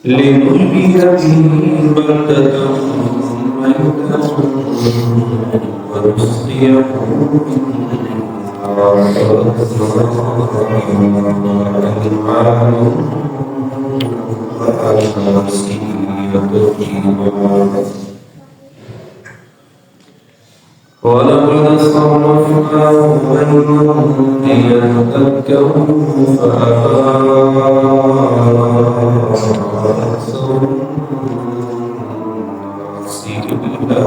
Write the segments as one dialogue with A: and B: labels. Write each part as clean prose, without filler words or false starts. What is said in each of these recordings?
A: لنحيي به بلدة ميتا ونسقيه ولقد صرفناه بينهم ليذكروا فأبى أكثر الناس إلا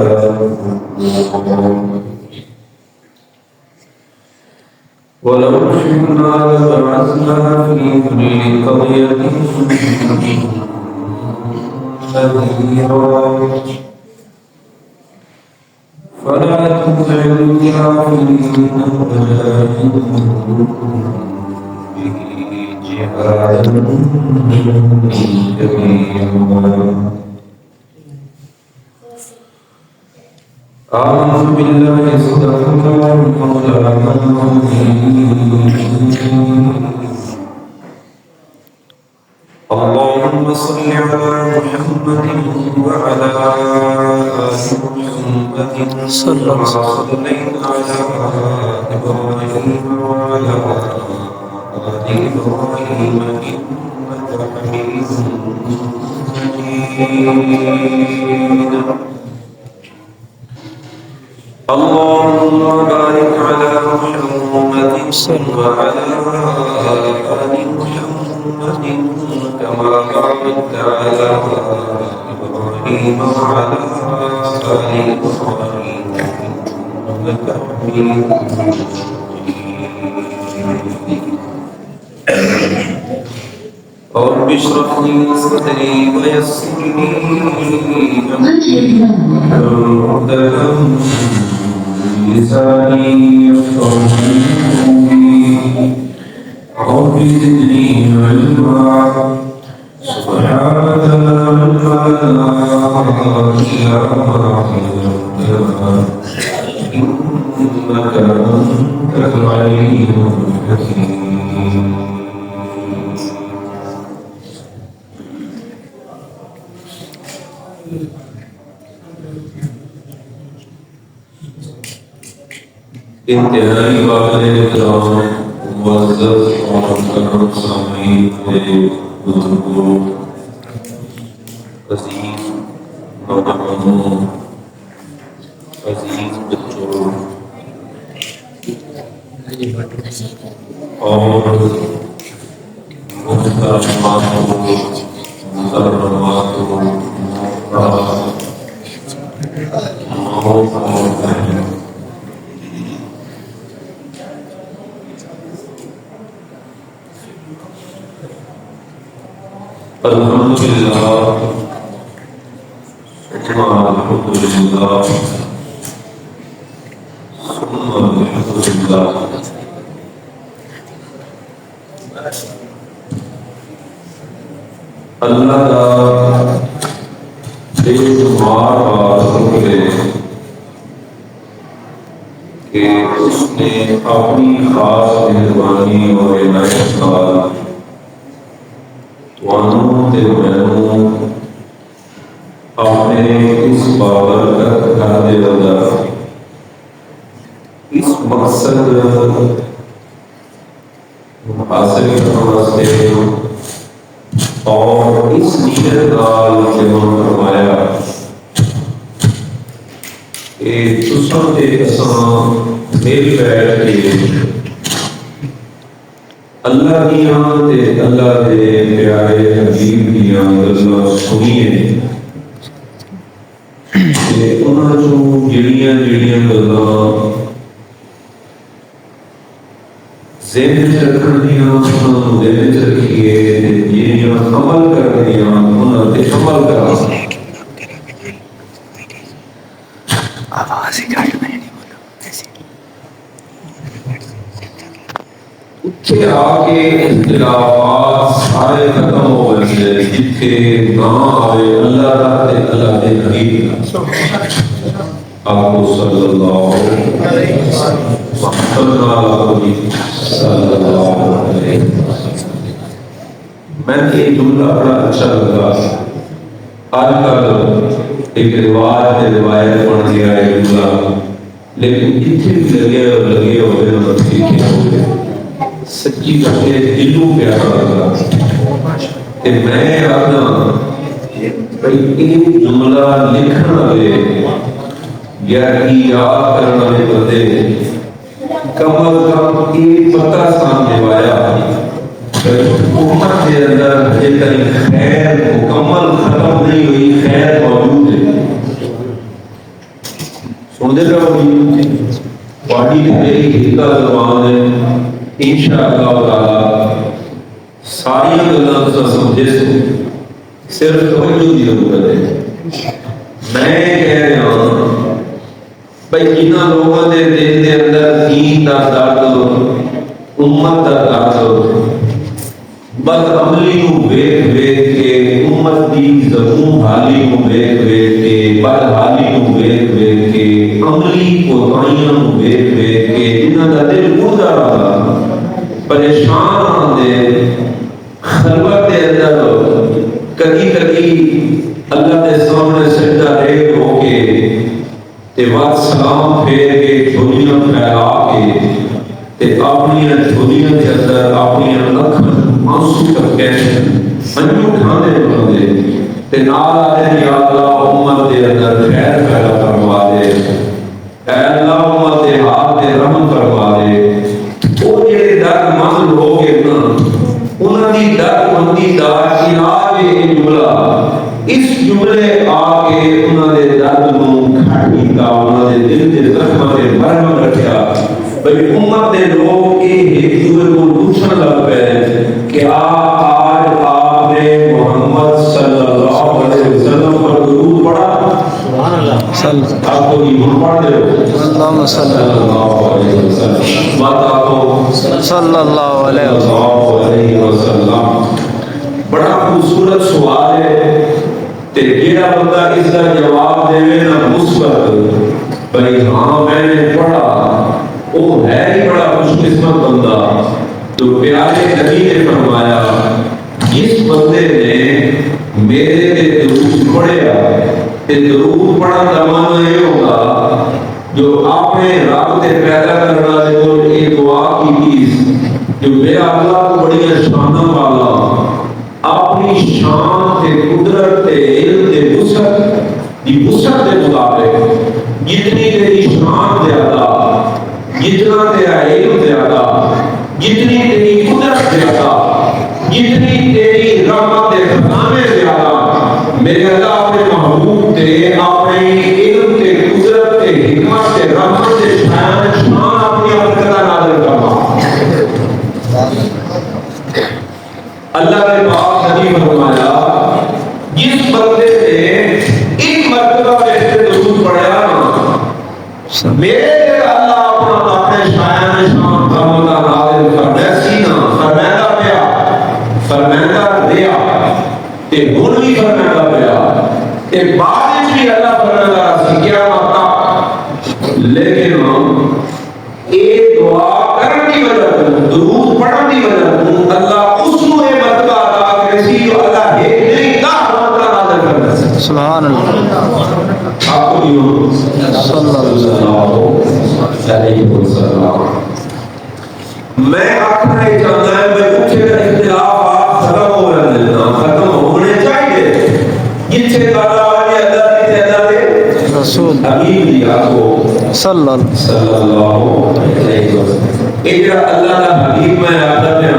A: ولو شئنا لبعثنا في كل قرية نذيرا فلا تطع الكافرين وجاهدهم به جهادا كبيرا. أعوذ بالله صدق الله مولانا اللهم صل على محمد وعلى آل محمد صلى الله على إبراهيم وعلى آل إبراهيم إنك حميد مجيد. اللهم بارك على محمد وعلى آل محمد كما باركت على إبراهيم وعلى آل إبراهيم إنك حميد مجيد. رب اشرح لي صدري ويسر لي أمري واحلل لساني يفقهوا قولي رب زدني علما سبحانك لا علم لنا إلا ما علمتنا إنك أنت العليم الحكيم. انتہائی قابل احترام معزز اور محترم سامعین بزرگوں عزیز نوجوانوں عزیز بچوں اور محترماتوں محترماتوں اور بہنوں الحمدللہ ثم الحمدللہ ثم الحمدللہ. اللہ کا بے شمار شکر ہے کہ اس نے اپنی خاص مہربانی اور عنایت کا اپنے اس بابرکت کھانے والا اس مقصد حاصل کرنے اور اس نیت نال جمع فرمایا کہ تساں تے اساں مل بیٹھ کے اللہ دیاں تے اللہ دے پیارے حبیب دیاں گلاں سنیے تے انہاں چوں جڑیاں گلاں ذہن چ رکھن دیاں انہاں دل چ رکھیے تے جڑیاں عمل کرن دیاں انہاں تے عمل کراں. آواز ہی گھٹ میں نہیں بولو اتنے آ کے اختلافات سارے ختم ہو گئے جتنے نہ آئے اللہ تے اللہ دے حبیب آپ صلی اللہ علیہ وسلم صلی اللہ علیہ وسلم. میں نے یہ جملہ بڑا اچھا لگا. آج کل ایک رواج ہے، روایت بن گیا ہے جملہ، لیکن جتنے بھی لگے ہوئے اور سیکھے ہوئے سچی کرتے دلوں پیارا لگا. کہ میں آنا یہ جملہ لکھن والے یا یاد کرنے والے بندے کم از کم یہ پتہ سامنے آیا امت کے اندر ہجے تک خیر مکمل ختم نہیں ہوئی، خیر موجود ہے. سن دے رہا پارٹی میری ہندہ زبان ہے، انشاءاللہ تعالی ساری گلاں تو سمجھے صرف توجہ کی ضرورت ہے. میں کہہ رہا ہوں بھائی جنہاں لوگوں کے دل کے اندر دین کا درد، امت کا درد، بد عملی کو ویکھ ویکھ کے، امت کی زبون حالی کو ویکھ ویکھ کے، بد حالی کو ویکھ ویکھ کے، عملی کوتاہیاں کو ویکھ ویکھ کے جنہاں کا دل اڑدا رہا، پریشان ہوندے، خلوت کے اندر کدی کدی اللہ کے سامنے سجدہ ریز ہو کے تے وقت سلام پھیر کے جھولیاں پھیلا کے تے اپنی جھولیاں کے اندر اپنی اکھاں آنسو کر کے منجو کھانے بندے تے نال آدھے یا اللہ امت کے اندر خیر پیدا کروا دے، اے اللہ امت کے ہاتھ تے رحم کروا دے. وہ جڑے درد مند ہو گئے نا انہاں دی درد مندی دا علاج یہ جملہ، اس جملے آ کے انہاں دے درد نوں کھٹ کیتا، انہاں دے دل دے زخماں تے مرہم رکھیا. بھئی امت دے لوگ یہ ایک دوسرے کو پوچھن لگ پے کہ آج آپ نے محمد صلی اللہ علیہ وسلم پر درود پڑھا؟ سبحان اللہ. آپ کو ایمان پڑھ دے اللہم صلی اللہ علیہ وسلم، بات آپ کو صلی اللہ علیہ وسلم. بڑا خوبصورت سوال ہے تے جیڑا بندہ اس کا جواب دے نا مثبت بھئی ہاں میں نے پڑھا، وہ ہے ہی بڑا خوش قسمت بندہ. تو پیارے نبی نے فرمایا جس بندے نے میرے تے درود پڑھیا تے درود پڑھن کا معنی یہ ہوگا جو اپنے رب تے پیدا کرنے والے کو یہ دعا کی جو میرا اللہ کو بڑی شانوں والا اپنی شان تے قدرت تے علم تے وسعت دی وسعت کے مطابق جتنی تیری شان زیادہ، جتنا تیرا علم زیادہ، جتنی تیری قدرت زیادہ، جتنی تیری رحمت تے خزانے زیادہ، میرے اللہ اپنے محبوب تے اپنے علم تے قدرت تے حکمت تے رحمت تے شان اپنی برکت نازل فرما. اللہ نے پاک نبی فرمایا جس بندے نے ایک مرتبہ میرے درود پڑھا نا میرے اللہ اپنا اپنے شان رحمت نازل فرمایا سینا فرمایا پیا فرمایا ریا تے ہن بھی فرمایا پیا تے بعد بھی اللہ فرمایا سی کیا متا. لیکن اے دعا کرنے کی وجہ درود پڑھنے کی وجہ اللہ اس کو یہ مرتبہ عطا کرے سی جو اللہ ہے نہیں دا رحمت نازل کرتا. سبحان اللہ. آپ کو بھی صلی اللہ علیہ وسلم. میں آخر یہ چاہتا ہے میں اٹھے کا اختلافات ختم ہو رہے ہیں، ختم ہونے چاہیے. جتنے تعالیٰ والی اللہ کی تعداد رسول حبیب دی آپ کو صلی اللہ علیہ وسلم. اجرا اللہ کا حبیب میں آتا ہے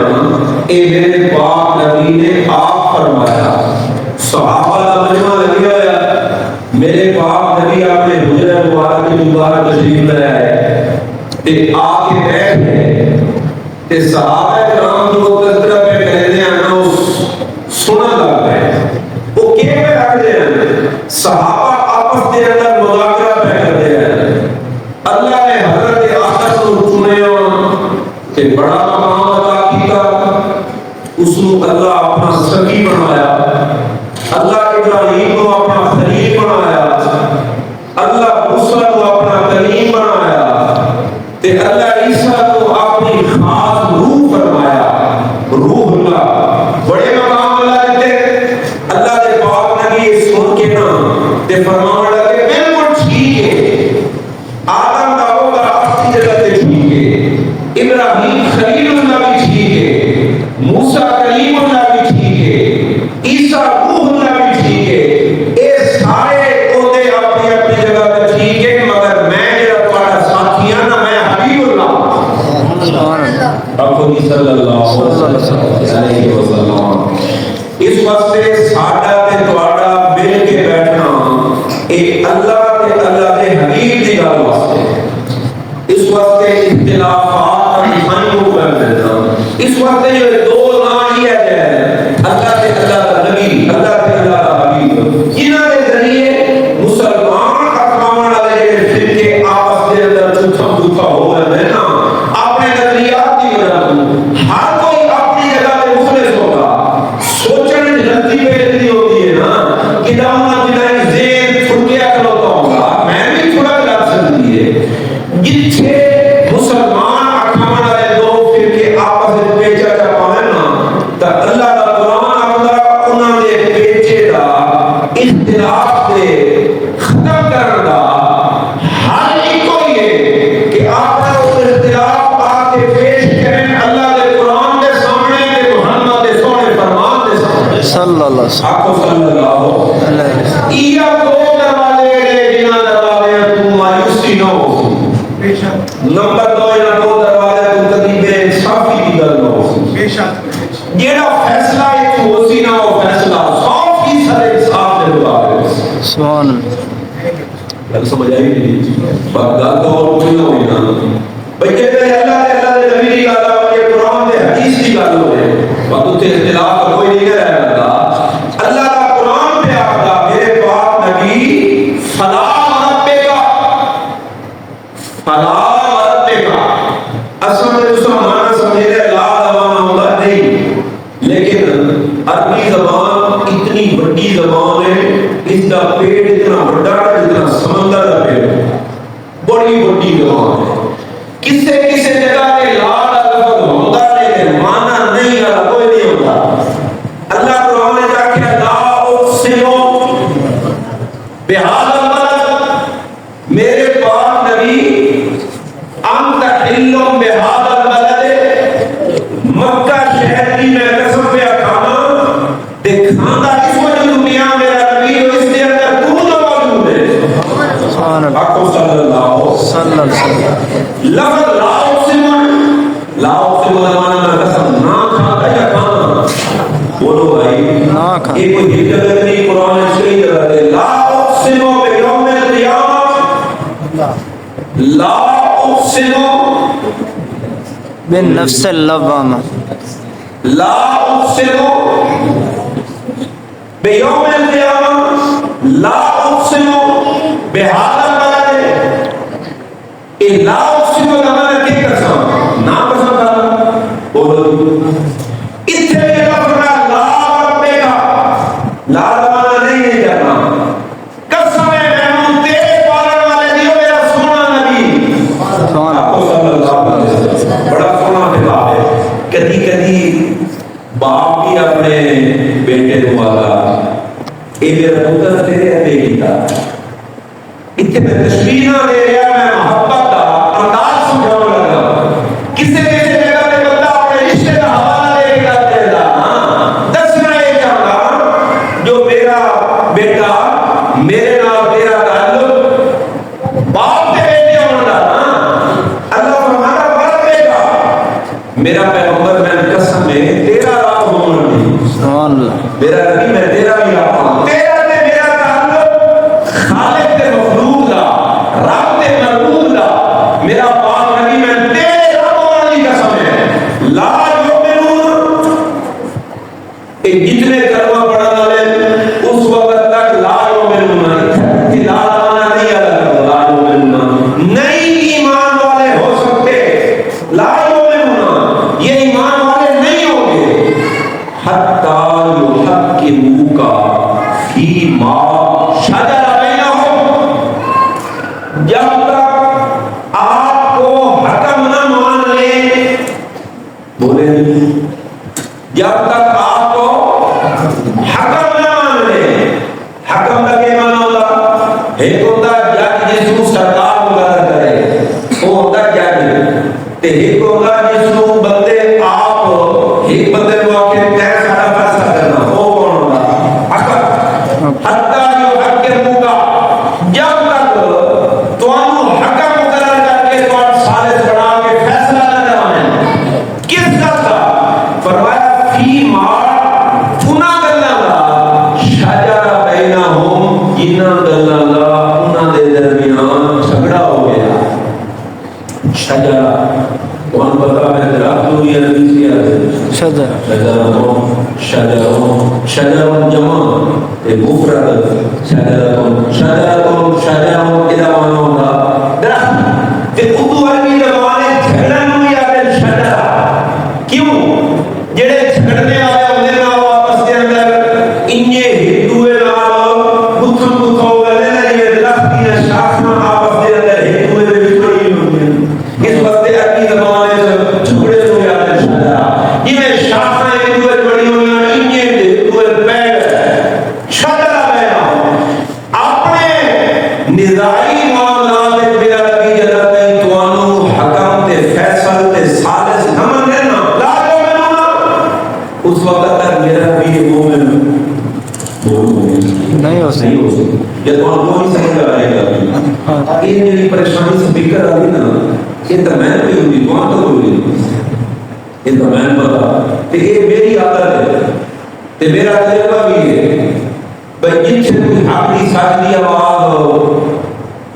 A: اے میرے پاک نبی نے آپ فرمایا صحابہ کا مجمع لگیا ہوا میرے پاک نبی آپ نے حجرہ مبارک کی مبارک تشریف لے آئے تے آ کے بیٹھے تے صحابہ کرام جو تذکرہ پہ کہتے ہیں نا سنن لگ گئے. وہ کیوں رکھتے ہیں؟ صحابہ آپس کے اندر مذاکرہ پہ کرتے ہیں. اللہ نے حضرت آدم کو چنیا کہ بڑا مقام عطا کیتا، اس کو اللہ اپنا سخی بنایا، اللہ ابراہیم کو اپنا خلیل بنایا، اللہ موسیٰ کو اپنا کلیم بنایا تے اللہ عیسیٰ کو اپنی خاص روح فرمایا. روح اللہ بڑے مقام اس واسطے ساڈا تے تہاڈا مل کے بیٹھنا اے اللہ تے اللہ دے حبیب دی گل واسطے، اس واسطے اختلافات نہیں ہو کرنا، اس واسطے یہ دو نا ہی ہے اللہ تے اللہ دا نبی، اللہ تے اللہ دا حبیب، جنہاں دے ذریعے مسلمان اقوام والے فرقے آپس دے اندر جھوٹا جھوٹا ہو رہے ہیں نا، اپنے نظریات کی وجہ سے ہر کوئی اپنی جگہ پہ مخلص ہوگا، سوچنے کی غلطی پہ اتنی ہوتی ہے نا کہ جہاں ذہن چھٹکیا کروتا ہوگا، میں بھی تھوڑا لگ سکتی ہے جتھے مسلمان اقوام والے دو فرقے آپس میں پیچا جا پاوے نا تا اللہ دا قرآن آندا انہاں دے پیچے دا اختلاف دے ختم کرن دا حل ایکو ہی ہے کہ آپ اختلاف آ کے پیش کریں اللہ دے قرآن دے سامنے تے محمد دے سونے فرمان دے سامنے
B: صلی اللہ علیہ
A: آقا صلی اللہ علیہ وسلم یہ دو دروازے ہیں جنہاں دروازے تو مایوسی نہ ہو، نمبر دو یہ دو دروازے تو کبھی بے انصافی کی گل نہ ہو، جیڑا فیصلہ ایک ہو سی نہ ہو فیصلہ 100% انصاف دے مطابق
B: سبحان اللہ
A: گل سمجھ آئی نہیں بات گل تو اور کوئی نہ ہوئی نا بھئی کہ اللہ دے نبی دی گل ہے قرآن دے حدیث دی گل ہوئے وقت تے اختلاف کوئی نہیں رہے گا، اللہ کا قرآن پہ آتا میرے پاک نبی فلا مربے کا فلا مربے کا اصل میں دوسرا معنی سمجھے لے لا زبان ہوگا نہیں، لیکن عربی زبان اتنی بڑی زبان ہے، اس کا پیٹ اتنا بڑا ہے جتنا سمندر کا پیٹ، بڑی بڑی زبان ہے، کسے کسے جگہ پہ لا لفظ ہوتا لیکن معنی نہیں ہے کوئی نہیں ہوتا۔ اللہ قرآن نے کہا کہ لا اقسم بہذا البلد، میرے پاک نبی انت حل بہذا البلد، مکہ شہر کی میں قسم پہ کھانا دکھانا اس وجہ دنیا میرا نبی جو اس کے اندر دودھ موجود ہے
B: سبحان اللہ
A: آقا صلی اللہ علیہ وسلم لفظ لا اقسم، لا اقسم کا معنی میں قسم نہ کھاتا یا کھانا، بولو بھائی
B: نہ کھانا،
A: یہ کوئی حقیقت نہیں، قرآن نے صحیح طرح دے لا اقسم بیوم القیامہ، لا اقسم
B: بالنفس اللوامہ،
A: لا اقسم بیوم القیامہ، لا اقسم بہذا البلد، یہ لا اقسم کا معنی کی قسم نہ قسم کرنا، بولو اتنے یہ لفظ لا ربے کا لا زمانہ نہیں کرنا، قسم ہے میں تیرے پالن والے دیو میرا سونا نبی
B: سبحان
A: آپ
B: اللہ
A: صلی اللہ علیہ وسلم، بڑا سونا خطاب ہے۔ کدی کدی باپ بھی اپنے بیٹے کو آگا اے میرا پتر تیرے ابے کیتا، اتنے میں تشبیہ نہ دے رہا میں محبت کا انداز سمجھاؤں لگا، کسے کسے جگہ پہ بندہ اپنے رشتے کا حوالہ دے کے دے دا دسنا یہ چاہتا جو میرا بیٹا میرے نال تیرا تعلق باپ کے بیٹے ہونا اللہ فرماتا برکے گا، میرا پیغمبر میں قسم ہے تیرا رب ہونا نہیں،
B: سبحان اللہ
A: میرا نبی میں تیرا بھی رب ہوں، تیرا تے میرا تعلق خالق تے مخلوق دا رب تے مربوط دا، میرا پاک نبی میں تیرے رب ہونا کی قسم ہے لا یؤمنون، اے جتنے کلمہ پڑھنے والے اس وقت تک لا یؤمنون کہ لا مانا نہیں آتا، لا یؤمنون نہیں ایمان والے ہو سکتے، لا یؤمنون یہ ایمان والے نہیں ہوں گے، حتی یحکموک فیما شجر بینہم، جب تک آپ کو حکم نہ مان لیں، بولے جب تک آپ کو حکم نہ مان لیں، حکم کا کیا معنی ہوتا؟ ایک ہوتا جج جس کو سرکار مقرر کرے وہ ہوتا جج، تے ایک ہوتا جس کو بندے آپ ایک بندے کو آپ کے تیر سارا فیصلہ کرنا، وہ کون ہوتا؟ حکم۔ حتی یحکموک، جب تک تو حکم مقرر کر کے تو سالس بنا کے فیصلہ نہ کروانے، کس کا تھا؟ فرمایا فی ما چنا گلا شجرہ کون پتا ہے درخت ہوئی عربی سے ہے
B: شجر
A: شجر جمع مفرد شجر کیا مانا ہوگا درخت تے اردو عربی زبان جھگڑن نوں یاد شجرہ کیوں جڑے جھگڑنے والے ہوندے نا آپس دے اندر انجے ہندوے نال گتھم گتھو گلے نا یہ درخت دی شاخاں آپس دے اندر ہندوے دے وچ پڑی ہوندی اس واسطے عربی زبان وچ جھگڑے نوں یاد شجرہ جویں شاخاں ہندوے وچ پڑی ہوندیاں انجے ہندوے پیڑ شجرہ پیدا اپنے نظائی معاملات وچ بے ادبی جدوں تائیں توانوں حکم تے فیصل تے سازش نہ مننے نا اس وقت تک میرا بھی مومن
B: نہیں ہو سکتی.
A: جب آپ کو نہیں سمجھ آئے گا یہ میری پریشانی سے بکر آ گئی نا یہ تو میں بھی ہوگی تو آپ تو ہوگی یہ تو میں پتا کہ یہ میری عادت ہے کہ میرا تجربہ بھی ہے بھائی جن سے کوئی اپنی ساتھ دی آواز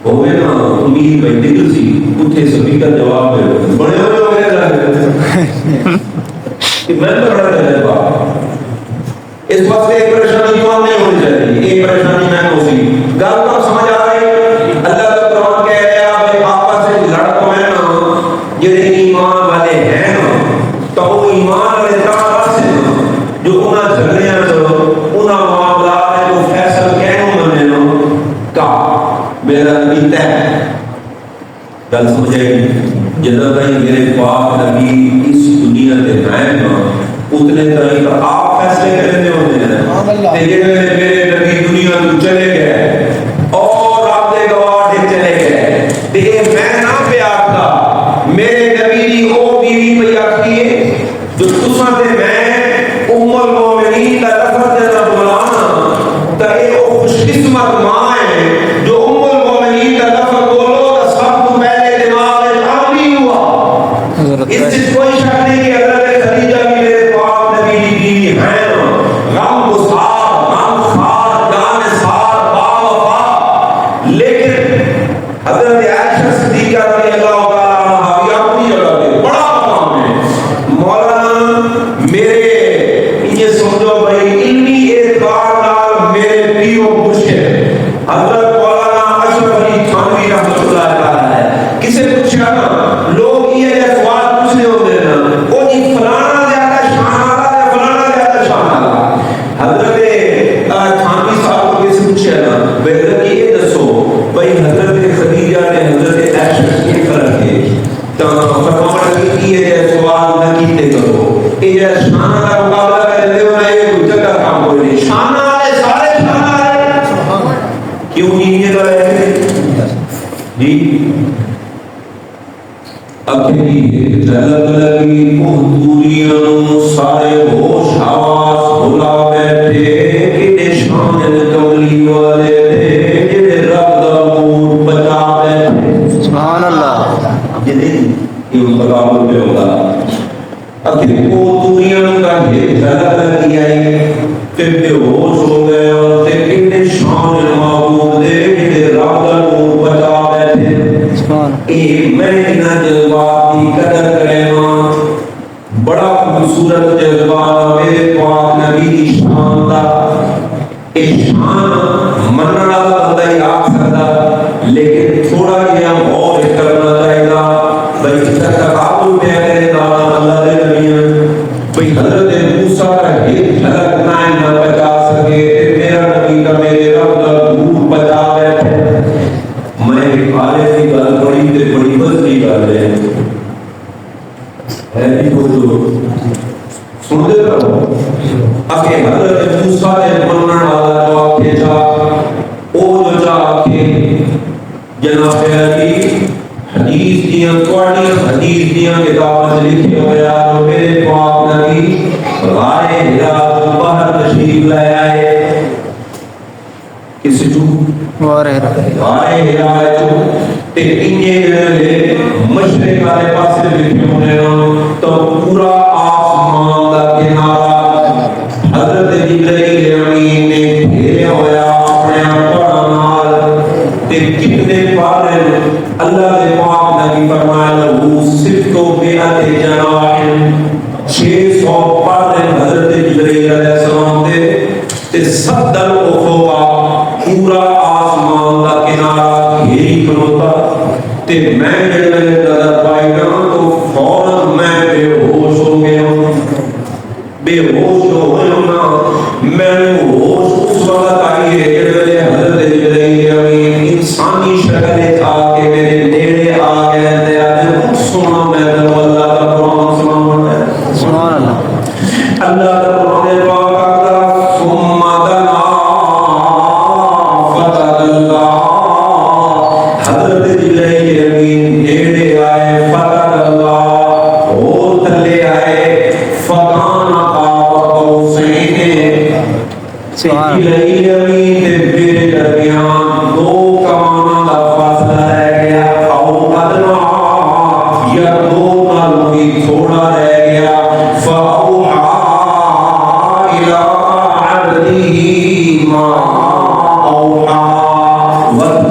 A: ہوئے نا امید بھائی دل سی اتھے سبھی کا جواب ہے بڑے ہوئے ہو گئے رہے کہ میں تو بڑا تجربہ اس واسطے ایک پریشانی تو نہیں ہونی چاہیے ایک پریشانی میں ہو سی گل تو سمجھ آ رہی اللہ کا قرآن کہہ رہا ہے آپس سے لڑ پویں نا جڑے ایمان والے ہیں نا تو وہ ایمان والے طرح سے جو انہاں جھگڑیاں انہاں معاملات کو فیصل کہنوں منے نا کا میرا نبی تے گل سمجھے جدوں تائیں میرے پاک نبی اس دنیا تے ہیں نا اتنے تائیں تو آپ فیصلے کرنے ہوتے ہیں تے جڑے میرے نبی دنیا تو چلے گئے اور آپ دے گواہ دے چلے گئے تے میں نہ پہ آکھدا میرے نبی دی او بیوی پہ آکھیے جو تساں تے میں ام المومنین دا لفظ دے نہ بلانا تے اے او خوش قسمت ماں ہے جو ام المومنین دا لفظ بولو تا سب تو پہلے دماغ میں عاملی ہوا اس سے کوئی شک نہیں کہ حضرت خدیجہ بھی میرے پاک نبی کی بیوی ہیں غم گسار غم خار جان سار با وفا لیکن حضرت عائشہ صدیقہ رضی اللہ تعالی عنہا بھی اپنی جگہ پہ بڑا مقام ہے مولانا میرے یہ سمجھو بھائی علمی اعتبار نال میرے پیو مشکل حضرت مولانا اشرف علی تھانوی رحمۃ اللہ تعالی ہے کسے پوچھا نا لوگ یہ سوال پوچھنے ہوتے ہیں نا وہ جی فلانا زیادہ شان والا ہے فلانا زیادہ شان والا حضرت تھانوی صاحب کو کسی پوچھا نا بہتر کہ یہ دسو بھائی حضرت خدیجہ نے حضرت عائشہ کی فرق ہے تو فرمایا کہ یہ سوال نہ کیتے کرو یہ شان کا مقابلہ کرتے ہو یہ کوئی جگہ کام کوئی نہیں شان والے سارے شان والے کیوں نہیں یہ رہے جی اکھیری جلد لگی مہدوریاں سارے ہوش حواس بھلا بیٹھے کنے شان کملی والے تھے جنہیں رب دا نور بچا بیٹھے
B: سبحان اللہ
A: جنہیں یہ مقابل میں ہوگا اکھیری مہدوریاں کا جلد لگی آئی پھر بے ہوش ہو گئے اور کنے شان معبود دے جنہیں رب دا نور بچا بیٹھے اے میں نہ جذبات کی قدر کرنا بڑا خوبصورت جذبہ میرے پاک نبی کی شان دا اے شان مننا بندہ ہی آ سکتا لیکن تھوڑا جہا غور کرنا چاہیے بھائی تقابل پہ کرے گا اللہ دے نبی بھائی حضرت موسیٰ کا ایک جھلک نہ بچا سکے میرا نبی کا میرے رب کا نور بچا بیٹھے میں آلے کی گل بڑی تے بڑی بزنی گل ہے بھی کوئی سن دے رہو اکے حضرت موسیٰ نے منن والا جواب بھیجا او جو جا کے جناب علی حدیث دیاں کوڑی حدیث دیاں کتاباں لکھے ہویا جو میرے پاک نبی غار حرا باہر تشریف لے آئے کسی جو غار حرا جو تے انجے لے مشرق والے پاسے لکھے ہونے تو پورا آسمان دا کنارہ حضرت جبرائیل امین نے گھیرے ہویا اپنے پڑھا نال تے کتنے پارے اللہ دے پاک نبی فرمایا 600 پردے حضرت جبرائیل علیہ السلام تے 70 افق پورا آسمان دا کنارہ گھیری کھلوتا تے میں جڑے نظر پائی نا تو فوراً میں بے ہوش ہو گیا بے ہوش ہو گیا میں ہوش اس وقت آئی ہے جڑے حضرت جبرائیل امین انسانی شکل آ کے میرے نیڑے آ گئے تے آج سنا میں اللہ کا قرآن سنا
B: سبحان اللہ
A: اللہ کا قرآن پاک آتا ثم دنا فتدلا حضرت جبرائیل امین نیڑے آئے فتدلا اور تھلے آئے فکان قاب قوسین جبرائیل امین تے میرے درمیان دو کمانوں دا فاصلہ رہ گیا او ادنا یا دو نالوں بھی تھوڑا رہ گیا فاوحا الی عبده ما اوحا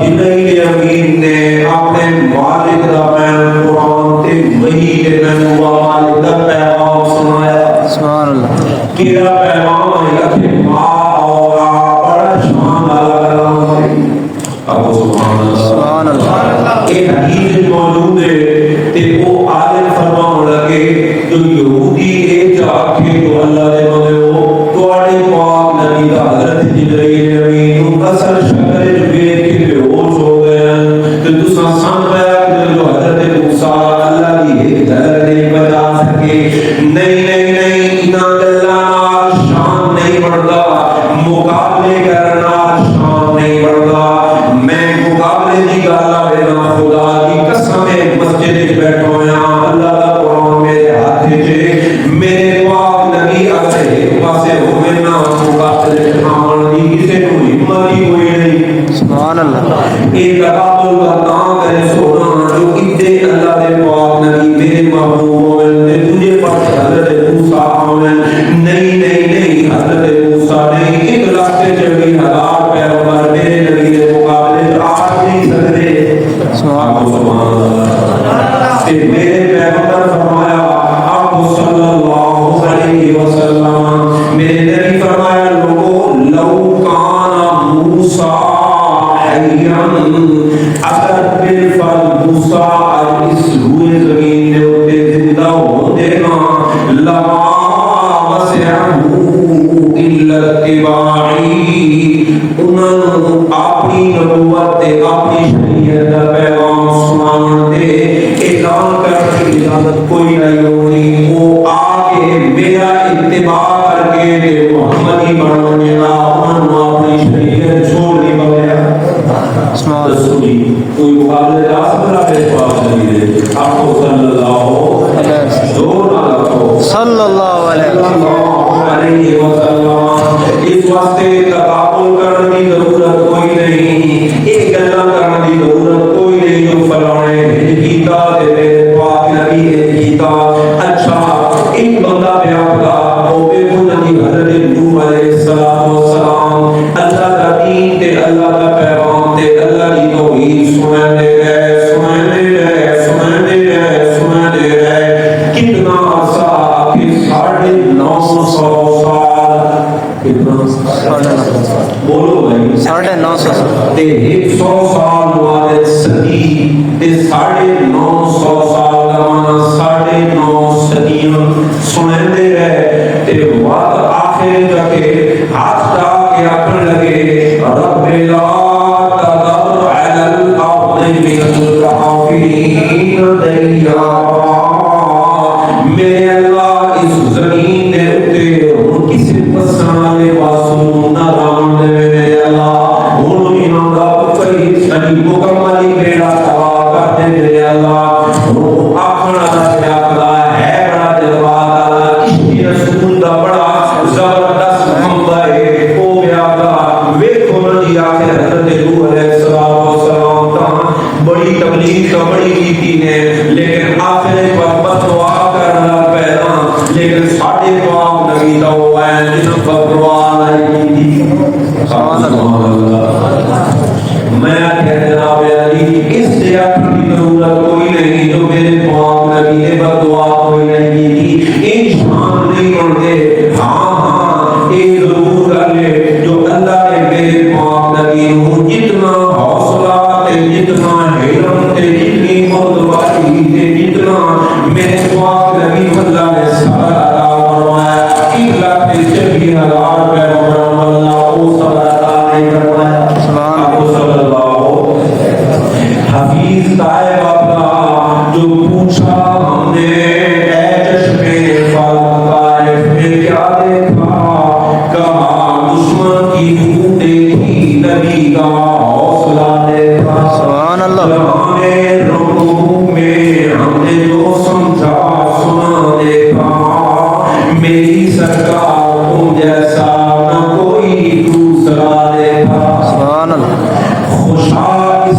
A: جبرائیل امین نے اپنے مالک دا بیان قرآن تے وحی کے مینوں مالک دا پیغام سنایا
B: سبحان اللہ
A: کیڑا پیغام ہے کہ ما اوحا بڑا شان والا کلام ہے ابو سبحان اللہ ایک حدیث موجود ہے تے وہ عالم فرمان لگے جو یہودی اے جا کے تو اللہ دے بندو تواڈے پاک نبی دا حضرت جبرائیل امین اثر شکل ویکھ کے بے ہوش ہو گئے تے تساں سن پیا جو حضرت موسی اللہ دی ہدایت نہیں بتا سکے نہیں انہاں گلاں نال شان نہیں بڑھدا مقابلے کرنا شان نہیں بڑھدا میں مقابلے دی گل آوے نا خدا دی قسم ہے مسجد وچ بیٹھا ہویا اللہ دا قرآن میرے ہاتھ وچ میرے پاک نبی اگر ایک پاسے ہوے نا مقابلے کھاون دی کسے نوں ہمت ہی کوئی نہیں
B: سبحان اللہ
A: ایک تقابل کا کام کرے سونا جو ادے اللہ دے پاک نبی میرے محبوب ہوئے تے تجھے پاس حضرت موسیٰ ہوئے نہیں حضرت موسیٰ نہیں ایک راستے چڑھی 1000 پیغمبر میرے نبی کے مقابلے آج نہیں سکتے سبحان اللہ تے میرے پیغمبر فرمایا آپ صلی اللہ علیہ وسلم میرے نبی فرمایا لوگوں لو کان موسیٰ اگر بالفعل موسیٰ اس روئے زمین دے اتے زندہ ہوتے نا لما وسعہ الا اتباعی انہوں اپنی نبوت دے اپنی شریعت دا پیغام سنان دے اعلان کر کے اجازت کوئی نہیں ہونی وہ آگے میرا اتباع کر کے دے محمدی بنانے لا انہوں اپنی شریعت چھوڑ نہیں بغیر رسولی کوئی مقابلے جا سکتا ہے پاس نہیں دے آپ کو صلی اللہ علیہ وسلم اس واسطے تقابل کرنے کی ضرورت کوئی نہیں ایک گلا کرنے کی ضرورت کوئی نہیں جو فلانے کیتا دے میرے پاک نبی نے کیتا اچھا ایک بندہ بیان کا وہ بے نبی حضرت نوح علیہ السلام اللہ کا دین تے اللہ کا پیغام تے اللہ کی توحید سنانے رہے کتنا عرصہ کہ 950 سال کتنا بولو بھائی
B: 950 سال
A: تے 100 سال والے صدی تے 950 سال کا معنی 9.5 صدیاں سنانے رہے تے وقت آخر جا کے ہاتھ ڈا کے آخر لگے رب لا تذر علی الارض من الکافرین دیارا میرے اللہ اس زمین دے اتے ان کسی پسانے واسو نہ ران دے میرے اللہ ان انہوں دا کوئی صحیح مکملی بیڑا تباہ کر دے میرے اللہ ان آخر دا کلا ہے بڑا جلوات اللہ اشتی رسول دا بڑا زبردست حمدہ ہے او بیادا ویکھو نجی آخر حضرت نوح علیہ السلام تاں بڑی تبلیغ کا بڑی کیتی نے لیکن آخر پر بدعا کرنا پہلا لیکن ساڑھے پاک نبی دا وہ ہے جن پر دعا نہیں کی سبحان اللہ میں کہہ جناب علی اس سے اپنی کی ضرورت کوئی نہیں جو میرے پاک نبی نے بدعا کوئی نہیں کی انشاءاللہ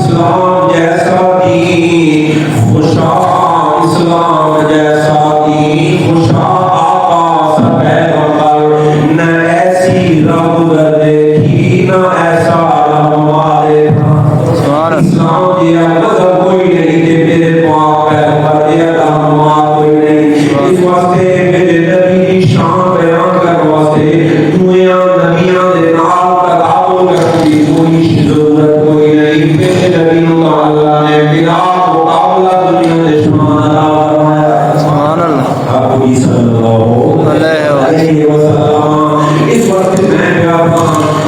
A: اسلام جیسا دین خوشا اسلام جیسا دین خوشا آقا سا پیغمبر نہ ایسی رب دیکھی نہ ایسا رب والے اسلام دیا مذہب کوئی نہیں کہ میرے پاک پیغمبر دیا رحمات کوئی نہیں اس واسطے میرے نبی کی شان بیان کرنے واسطے دنیا نبیاں دے نال تقابل کرنے کوئی ضرورت کوئی نہیں میرے نبی اللہ نے بلا مقابلہ دنیا دے شان عطا فرمایا سبحان اللہ آپ بھی صلی اللہ علیہ وسلم اس وقت میں پیار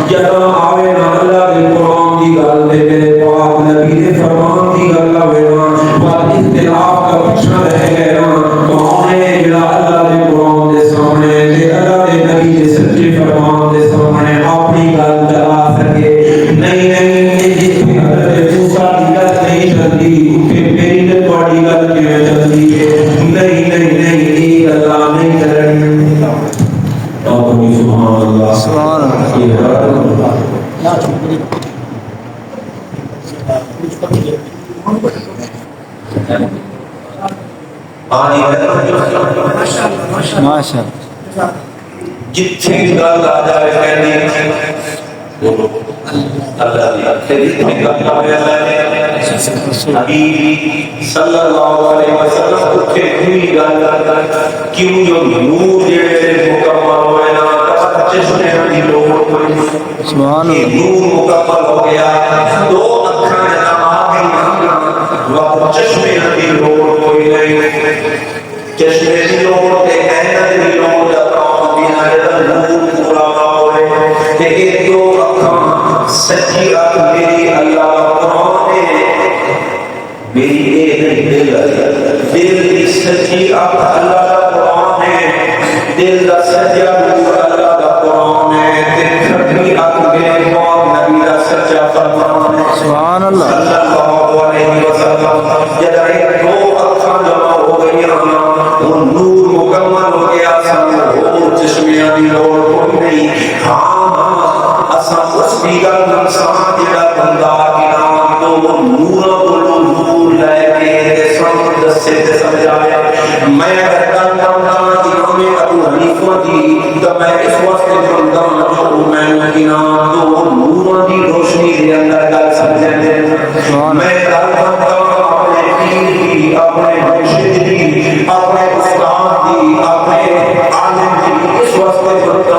A: جدا آوے نا اللہ دے قرآن دی گل دے میرے پاک نبی دے فرمان دی گل آوے نا پر اختلاف کا پیچھا رہ گئے نا تو آنے جڑا اللہ دے قرآن دے سامنے دے اللہ دے نبی دے سچے فرمان دے سامنے اپنی گل چلا سکے نہیں جس کی حضرت موسیٰ کی گل نہیں چلتی کہ میری تے تہاڈی گل کیویں چلتی ہے نہیں یہ اللہ نہیں کرنی سبحان اللہ سبحان اللہ
B: ماشاء
A: جتھے گل آ جائے کہنی اللہ دی اکھے جتھے گل آ جائے نبی صلی اللہ علیہ وسلم اٹھے کوئی گل کیوں جو نور جڑے مکمل ہوئے نا چشمے دی لوڑ کوئی
B: سبحان اللہ
A: نور مکمل ہو گیا دو اکھاں نہ آگے وقت چشمے دی لوڑ کوئی نہیں چشمے دی لوڑ تے عین دی لوڑ دا کام بنا نور پورا ہوئے تے ایک دو اکھاں سچی اکھ میری اللہ قرآن میری اے نہیں دل دی سچی اکھ اللہ دا قرآن ہے دل دا سچا نور اللہ دا قرآن ہے تے کھٹی اکھ میرے پاک نبی دا سچا فرمان ہے
B: سبحان اللہ
A: صلی اللہ علیہ وسلم جب ایک دو اکھاں جمع ہو گئی وہ نور مکمل ہو گیا سن اور چشمیاں دی لوڑ کوئی نہیں ہاں اساں اس بھی گل انسان جڑا بندہ گنا تو نور کو نور لے کے سن دسے تے سمجھایا میں اگر گل کردا امام ابو حنیفہ دی تو میں اس واسطے کردا جو میں گنا تو نور دی روشنی دے اندر گل سمجھے میں گل کردا اپنے پیر دی اپنے مرشد دی اپنے استاد دی اپنے عالم دی اس واسطے کردا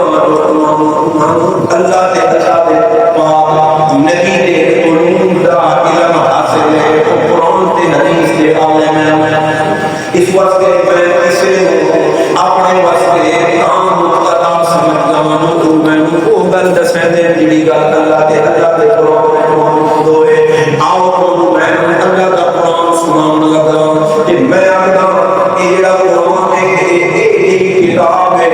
A: اللہ دے بچا دے پاک نبی دے علوم دا علم حاصل ہے قرآن تے حدیث دے عالم ہے اس واسطے میں کسے اپنے واسطے کام مقتدا سمجھدا ہوں تو میں وہ گل دسے دے جڑی گل اللہ دے قرآن میں موجود ہوئے آؤ تو میں اللہ دا قرآن سناون لگا کہ میں آکھدا اے جڑا قرآن ہے ایک کتاب ہے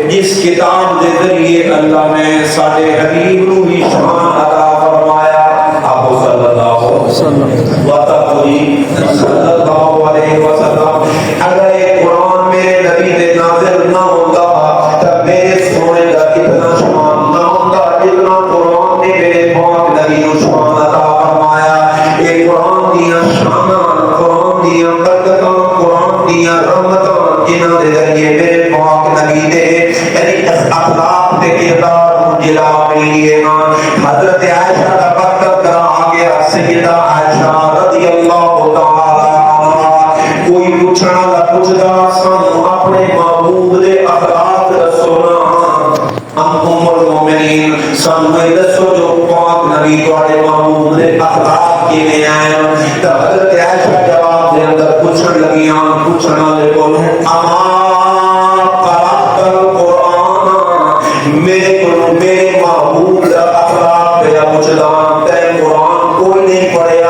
A: جس کتاب دے ذریعے اللہ نے سارے حبیب نو بھی شان عطا فرمایا آپ صلی اللہ علیہ وسلم اگر یہ قرآن میرے نبی دے نازل نہ ہوتا تب میرے سونے کا اتنا شان نہ ہوتا اتنا قرآن نے میرے پاک نبی نو شان عطا فرمایا یہ قرآن دیا شاناں قرآن دیا برکتاں قرآن دیا رحمتاں جنہاں دے ذریعے میرے پاک نبی دے یعنی اخلاق دے کردار جلا ملی ہے حضرت عائشہ کا برکت کرا آگے سیدہ عائشہ رضی اللہ تعالی عنہ کوئی پوچھنا نہ پوچھدا سن اپنے محبوب دے اخلاق رسونا ام المومنین سن میں دسو جو پاک نبی تواڈے محبوب دے اخلاق کیویں آئے تے حضرت عائشہ جواب دے اندر پوچھن لگیاں پوچھنا لے کول میرے محبوب کا اخلاق پہ پوچھدا تے قرآن کوئی نہیں پڑھیا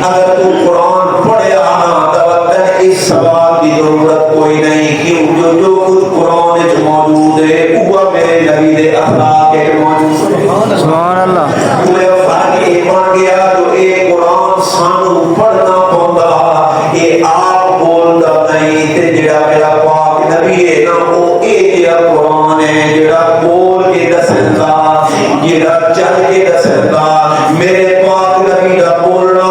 A: اگر تو قرآن پڑھیا نا تو تے اس سوال کی ضرورت کوئی نہیں کیوں جو کچھ قرآن وچ موجود ہے وہ میرے نبی دے اخلاق کے موجود ہے
B: سبحان اللہ
A: کوئی فرق یہ بن گیا جو یہ قرآن سانو پڑھنا پوندا یہ آپ بولدا نہیں تے جڑا میرا پاک نبی ہے نا وہ اے قرآن ہے جڑا بول کے دسندا جڑا چل کے دسندا میرے پاک نبی دا بولنا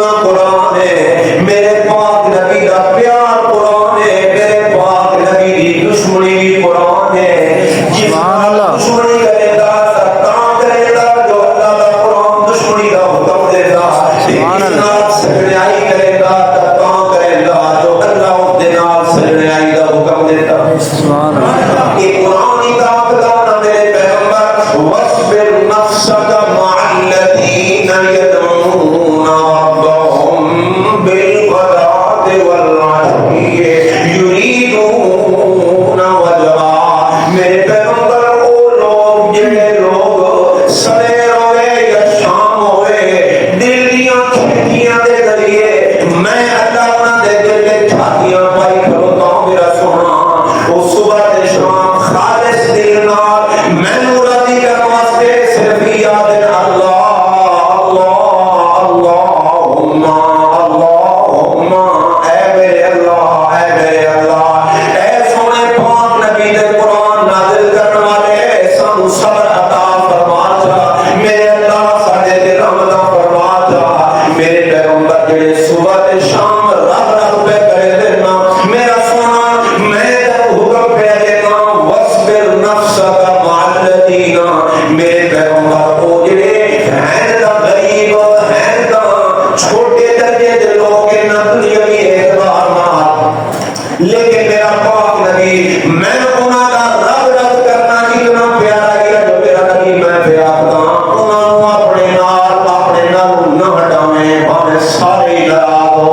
A: سونا قرآن ہے، میرے پاک نبی دا پیار قرآن ہے، میرے پاک نبی دی دشمنی بھی قرآن ہے۔ جس دشمنی کرے گا تاں کرے گا جو اللہ دا قرآن دشمنی دا حکم دے گا، جس نال سجنائی کرے گا تاں کرے گا جو اللہ دے نال سجنائی دا حکم دیتا۔ یہ قرآن کی طاقت میرے پیغمبر وَاصْبِرْ نَفْسَكَ مَعَ الَّذِينَ يَدْعُونَ رَبَّهُمْ بِالْغَدَاةِ وَالْعَشِيِّ يُرِيدُونَ وَجْهَهُ۔ میرے پیغمبر وہ لوگ جڑے لوگ سویر ہوئے یا شام ہوئے دل دیاں کھڑکیاں دے ذریعے میں اللہ انہاں دے دل دے چھاتیاں پائی کھڑوتا ہوں میرا سونا، وہ صبح دے شام خالص دل نال مینوں راضی کرن واسطے صرف یاد اللہ اللہ اللہم اللہم اے میرے اللہ اے میرے اللہ اے سونے پاک نبی دے قرآن نازل کرنے والے سانو صبر عطا فرما جا میرے اللہ، ساڈے تے رحمت فرما جا۔ میرے پیغمبر جڑے صبح تے شام رب رب پہ کرے دینا میرا سونا میں حکم پہ دینا وَاصْبِرْ نَفْسَكَ مَعَ الَّذِينَ۔ میرے پیغمبر وہ جڑے ہیں دا غریب ہیں دا چھوٹے درجے دے لوگ نہ دنیا کی اعتبار نہ، لیکن میرا پاک نبی میں انہاں دا رب رب کرنا اتنا پیارا ہے جو میرا نبی میں پیار دا انہاں نوں اپنے نال نہ ہٹاویں بھاویں سارے لڑا دو۔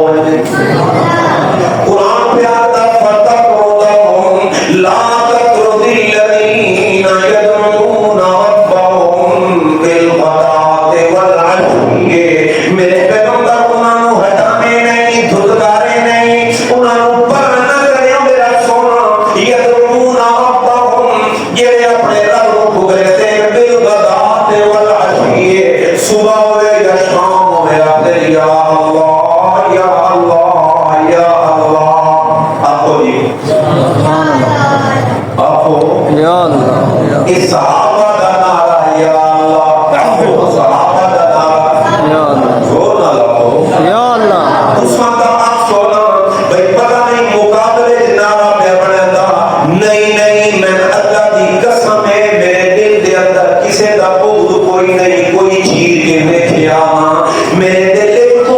A: قرآن پیار دا فَتَقْرُضَهُمْ لَا تَطْرُدِ الَّذِينَ يَدْعُونَ رَبَّهُمْ بِالْغَدَاةِ وَالْعَشِيِّ۔ میرے پیغمبر انہاں نوں ہٹاویں نہیں، دھتکارے نہیں، انہاں نوں پر نہ کرے میرا سونا۔ يَدْعُونَ رَبَّهُمْ یہ اپنے رب کو پکارتے ہیں بِالْغَدَاةِ وَالْعَشِيِّ، صبح ہوئے یا شام ہوئے آتے یا اللہ یا اللہ یا اللہ۔ آپو جی آپو
B: یا اللہ
A: اس صحابہ دا نعرہ یا اللہ، آپو صحابہ دا نعرہ
B: یا اللہ
A: زور نہ لگو
B: یا اللہ
A: اس وقت آپ سونا بھئی پتہ نہیں مقابلے نعرہ پہ بنے دا نہیں نہیں میں اللہ دی قسم ہے میرے دل دے اندر کسے دا بغض کوئی نہیں، کوئی چیز کے دیکھیا میرے دل ایک تو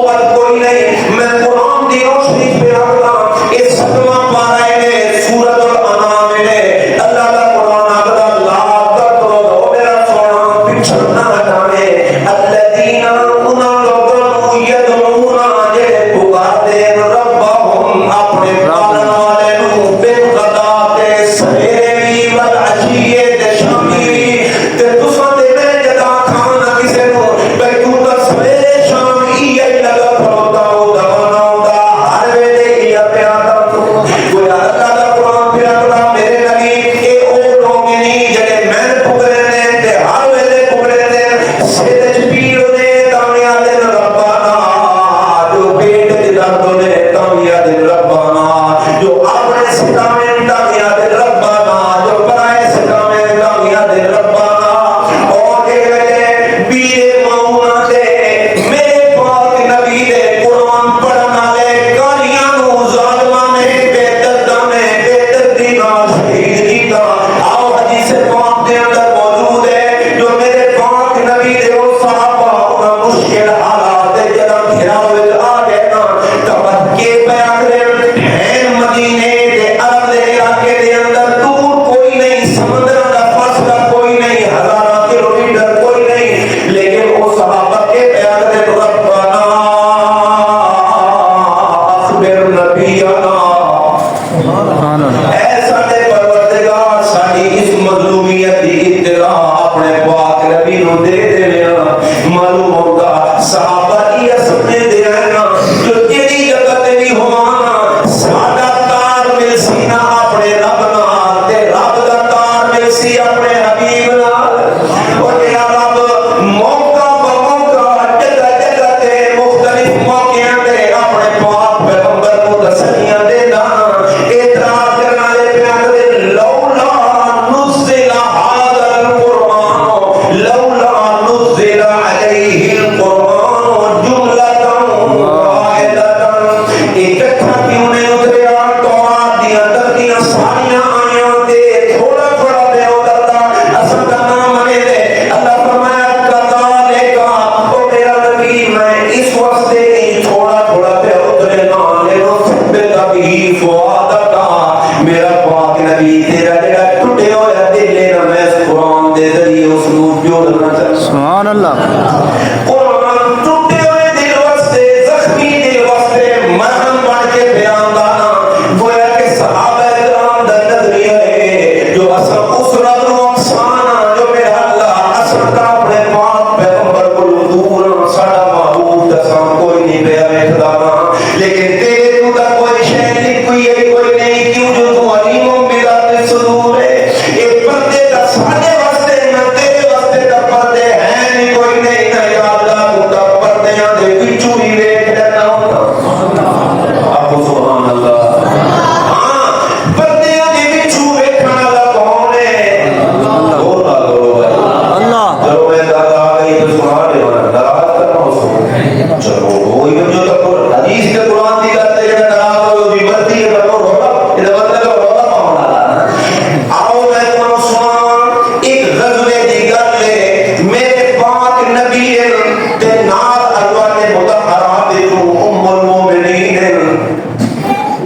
A: ام المومنین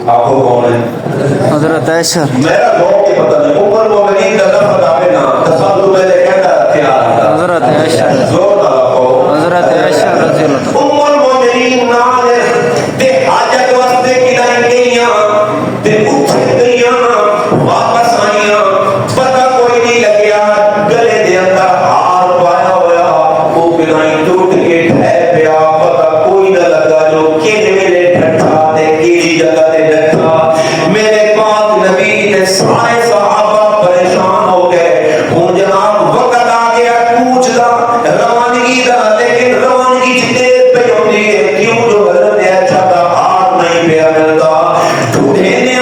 A: آپ کو کون ہے؟
B: حضرت عائشہ
A: میرا گاؤں کے پتہ نہیں ام المومنین کا لفظ آوے نا تصادر میں نے کہتا خیال آتا
B: حضرت عائشہ
A: زور نہ لگاؤ
B: حضرت عائشہ رضی اللہ عنہ
A: ام المومنین نال تے حاجت واسطے کدائیں گئیاں تے اٹھ گئیاں واپس آئیاں پتہ کوئی نہیں لگیا گلے دے اندر ہار پایا ہوا وہ کدائیں ٹوٹ کے ڈھہ پیا پتہ کوئی نہ لگا جو کن ویلے ڈھٹا تے کیڑی جگہ تے ڈھٹا میرے پاک نبی تے سارے صحابہ پریشان ہو گئے ہن جناب وقت آ گیا کوچ دا روانگی دا لیکن روانگی جتے پہ ہوتی ہے کیوں جو حضرت عائشہ کا ہاتھ نہیں پیا ملتا ڈھونڈے دیا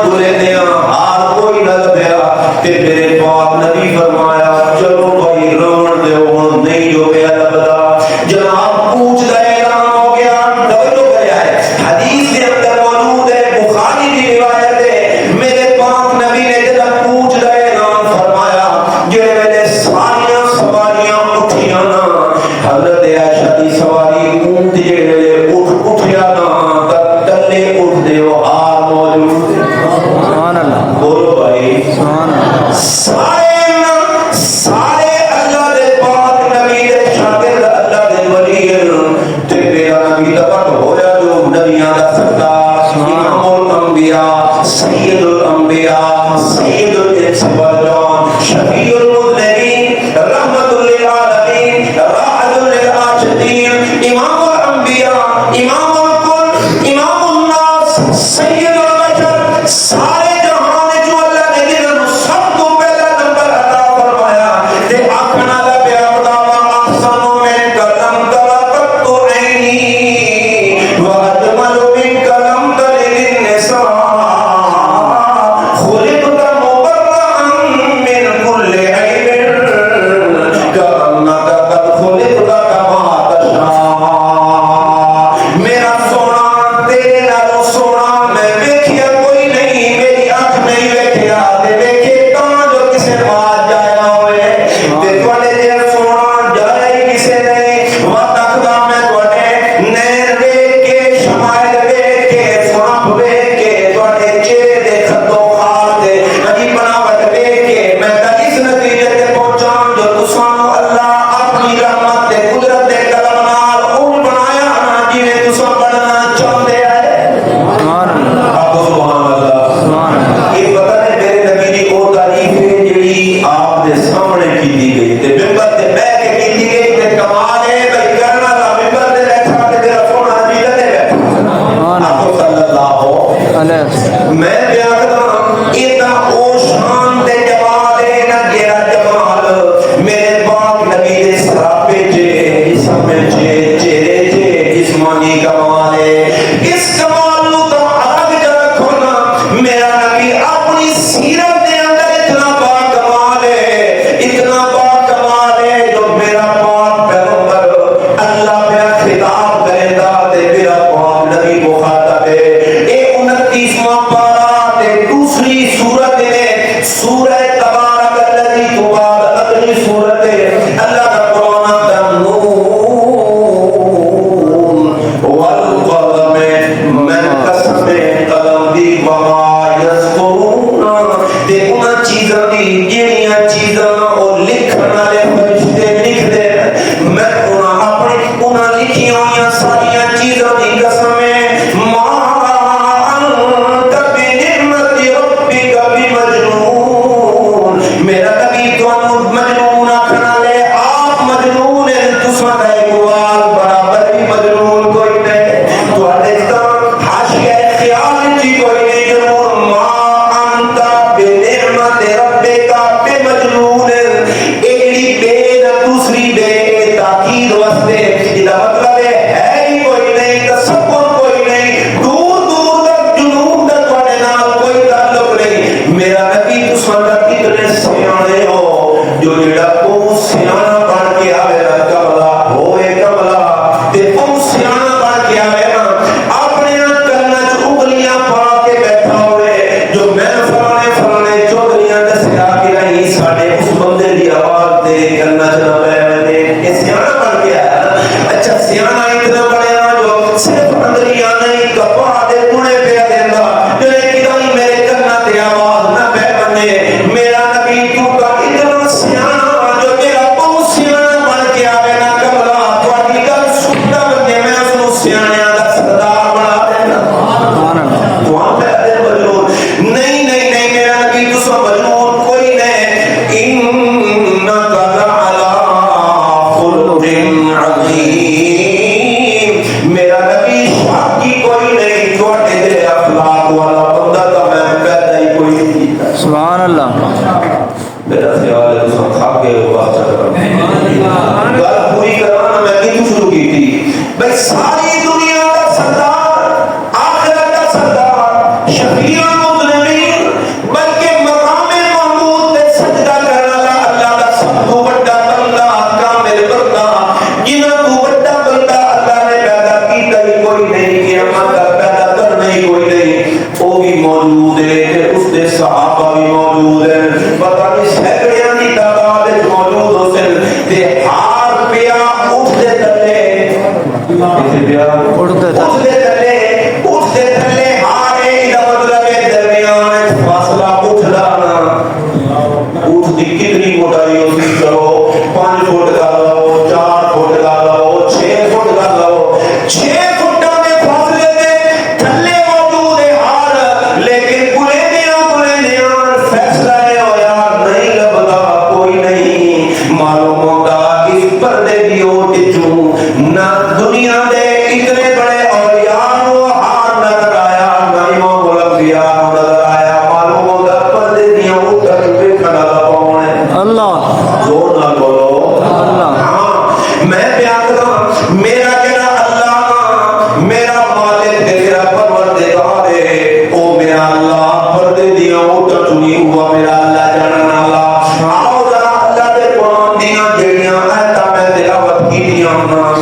A: گلے دیا ہاتھ کوئی نہ لبیا تے میرے پاک نبی فرمایا چلو بھائی روان دے ہن نہیں جو پیا لبدا جناب کوچ دا اعلان ہو گیا ڈبل ہو گیا ہے حدیث کے اندر موجود ہے بخاری کی روایت ہے میرے پاک نبی نے جب کوچ دا اعلان فرمایا جڑے ویلے ساریاں سواریاں اٹھیاں نا حضرت عائشہ دی سواری اونٹ جڑے ویلے اٹھیا نا تلے اٹھ دے وہ ہار موجود
B: سبحان اللہ
A: بولو بھائی
B: سبحان اللہ
A: سارے اللہ دے پاک نبی دے شاگرد اللہ دے ولی تے میرا نبی تبت ہویا جو نبیاں دا سردار امام الانبیاء سید الانبیاء سید الانس والجان شفیع المذنبین رحمت للعالمین راحت للعاشقین امام الانبیاء امام الکل امام الناس سید البشر سارے جہان جو اللہ نے جنہوں سب کو پہلا نمبر عطا فرمایا تے آنکھنا لبیا خداوا احسن من کلم تلقت عینی واجمل من کلم تلد النساء خلقت مبرئا من کل عیب کانک قد خلقت کما تشاء میرا سونا تیرے نالوں سونا میں ویکھیا کوئی نہیں میری آنکھ نہیں ویکھیا تے ویکھے کہاں جو کسے بات جایا ہوئے تے تواڈے جے سونا جایا ہی کسے نہیں وقت آکھدا میں تواڈے نیر ویکھ کے شمائل ویکھ کے سنپ ویکھ کے تواڈے چہرے دے خط و خال تے عجیب بناوٹ ویکھ کے میں تا اس نتیجے تے پہنچاں جو تساں اللہ اپنی رحمت تے قدرت دے کرم نال اون بنایا نا جویں تساں بننا چاہندے آئے
B: سبحان اللہ
A: آپ سبحان اللہ
B: سبحان اللہ
A: یہ پتہ ہے میرے نبی دی وہ تعریف ہے جڑی آپ دے سامنے کیتی گئی تے ممبر تے بیٹھ کے کیتی گئی تے کمال ہے بھئی کرنا دا ممبر تے بیٹھا تے میرا سونا نبی تے بیٹھا آپ صلی اللہ
B: علیہ وسلم
A: میں بیان کردا اینا او شان تے جمال ہے نا گیرا جمال میرے پاک نبی دے سراپے جے جسم جے چہرے جے جسمانی کمال ہے اس کمال نو تو الگ جا رکھو نا میرا نبی اپنی سیرت دے اندر اتنا با کمال ہے جو میرا پاک پیغمبر اللہ پہ خطاب کریندا تے میرا پاک نبی مخاطب ہے اے 29واں پارہ تے دوسری سورت ہے سورہ تبارک الذی تو بعد اگلی سورت ہے اللہ کا قرآن کا نون والقلم من قسم قلم دی وما یذکرون تے انہاں چیزاں دی جڑیاں چیزاں او لکھن والے فرشتے لکھ دے میں انہاں لکھیاں ہوئیاں ساریاں چیزاں دی قسم ہے ما انت بنعمت ربک بمجنون میرا نبی تانوں مجنون آکھنا لے آپ مجنون ہیں تساں دا اقبال برابر بھی مجنون کوئی نہیں تواڈے تاں حاشیہ خیال جی کوئی نہیں جنون ما انت بنعمت ربک بمجنون ایڑی بے دوسری بے تاکید واسطے یہ مطلب ہے
C: سیاںیاں دا سردار بنا دینا
B: سبحان اللہ
C: وہاں پہ ادھر مجنون نہیں نہیں نہیں میرا نبی تو سب مجنون کوئی نہیں انک لعلی خلق عظیم میرا نبی باقی کوئی نہیں تو دے اخلاق والا بندہ تو میں پیدا ہی کوئی نہیں کیتا
B: سبحان اللہ
C: میرا خیال ہے تو کھا کے وہ بات چل رہا گل پوری کرانا میں کتوں شروع کی تھی بھائی ساری دنیا کا سردار آخرت کا سردار شفیع المذنبین بلکہ مقام محمود تے سجدہ کرنے والا اللہ دا سب تو بڑا بندہ کامل بندہ جنہاں تو بڑا بندہ اللہ نے پیدا کیتا ہی کوئی نہیں قیامت تک پیدا کرنا ہی کوئی نہیں وہ بھی موجود ہے کہ اس دے صحابہ بھی موجود ہیں پتہ نہیں سینکڑیاں دی تعداد وچ موجود ہو سن تے ہار پیا اٹھ دے تلے کتے پیا
B: اٹھتے تھے
C: اٹھ دے تلے ہارے دا مطلب ہے درمیان وچ فاصلہ اٹھ لانا اٹھ دی کتنی موٹائی ہوتی کرو 5 فٹ کا لو 4 فٹ کا لو 6 فٹ کا لو 6 فٹاں دے فاصلے تے تھلے موجود ہے ہار لیکن بلندیاں فیصلہ ہے ہویا نہیں لبدا کوئی نہیں معلوم ہوتا اس پردے دی اوٹ چوں نہ دنیا دے اتنے بڑے اولیاء نو ہار نظر آیا نہ امام الانبیاء نظر آیا معلوم ہوتا پردے دی اوٹ پہ کھڑا کون ہے
B: اللہ
C: زور نہ بولو
B: اللہ
C: ہاں میں بیان کروں میرا کہنا اللہ میرا مالک میرا پروردگار ہے او میرا اللہ پردے دی اوٹ چنی ہوا میرا اللہ جانن والا آؤ ذرا اللہ دے قرآن دیاں جڑیاں آیتاں میں تلاوت کیتیاں میں انہاں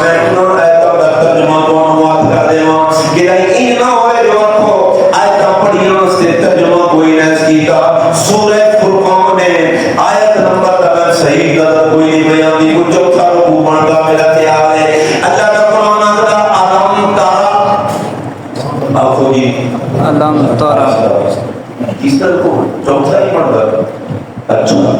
C: آیتاں دا ترجمہ تانوں وعد کر دیواں کہ این نہ ہوئے جو آکھو آیتاں پڑھیاں سے ترجمہ کوئی نہ کیتا سورہ فرقان ہے آیت نمبر اگر صحیح غلط کوئی نہیں بیان دی کچھ چوتھا رکوع بنتا میرا خیال ہے اللہ کا قرآن آتا علم تارا آخو جی
B: علم تارا
C: تیسرا رکوع چوتھا ہی پڑھتا اچھا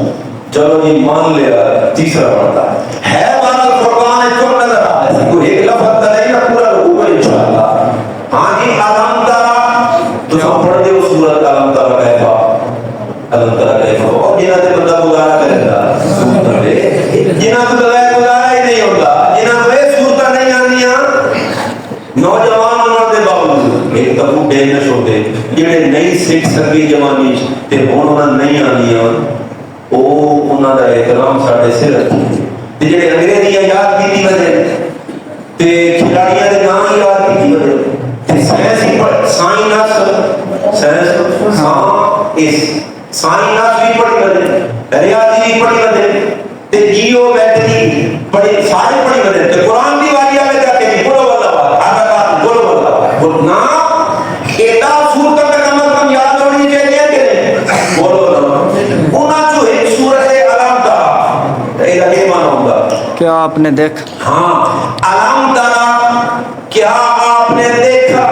C: چلو جی مان لیا تیسرا پڑھتا ہے بارا قرآن کیوں نظر آ رہا ہے کوئی ایک لفظ نہیں نا پورا رکوع انشاءاللہ ہاں جی علم تارا تو سب پڑھ دے وہ سورت علم تارا کیفا علم تارا کیفا اور جنہاں سے بندہ گزارا کرے گا جنہاں سے بغیر گزارا ہی نہیں ہوتا جنہاں سے سورتاں نہیں آنیاں نوجوان انہوں دے باوجود ایک دفعہ ڈیل نہ چھوڑتے جڑے نہیں سکھ سکی جوانی تے ہن انہاں نہیں آنیاں او انہاں دا احترام ساڈے سر رکھے تے جڑے انگریزیاں یاد کیتی وجہ تے کھلاڑیاں دے نام یاد کیتی وجہ تے سائنس ہی پڑھ سائنس سائنس بھی پڑھی وجہ ریاضی بھی پڑھی وجہ تے جیو میٹری پڑھی سارے پڑھی وجہ تے قرآن دی واری آوے جا کے بولو اللہ آقا بولو اللہ بولنا ایڈا سورت کا کم از کم یاد ہونی چاہیے کہ نہیں بولو اللہ انہاں جو ایک سورت علم تارا ایدہ یہ مانا ہوگا
B: کیا آپ نے دیکھا
C: ہاں علم تارا کیا آپ نے دیکھا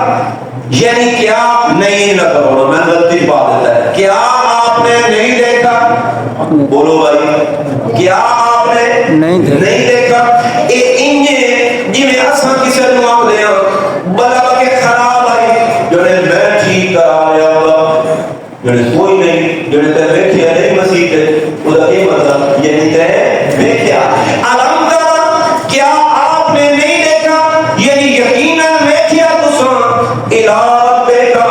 C: یعنی کیا نہیں نہ کرو میں غلطی پا دیتا ہے کیا آپ نے نہیں دیکھا بولو بھائی کیا آپ نے
B: نہیں
C: دیکھا اے انجے جی میں اساں کسے نو آ دے بلا کے خراب آئی جڑے میں ٹھیک کرا لیا ہوگا جڑے کوئی نہیں جڑے تے بیٹھے نہیں مسیح تے خدا یہ مطلب یہ نہیں تے بیٹھیا علم تارا کیا آپ نے نہیں دیکھا یعنی یقیناً بیٹھیا تساں الہ بیٹا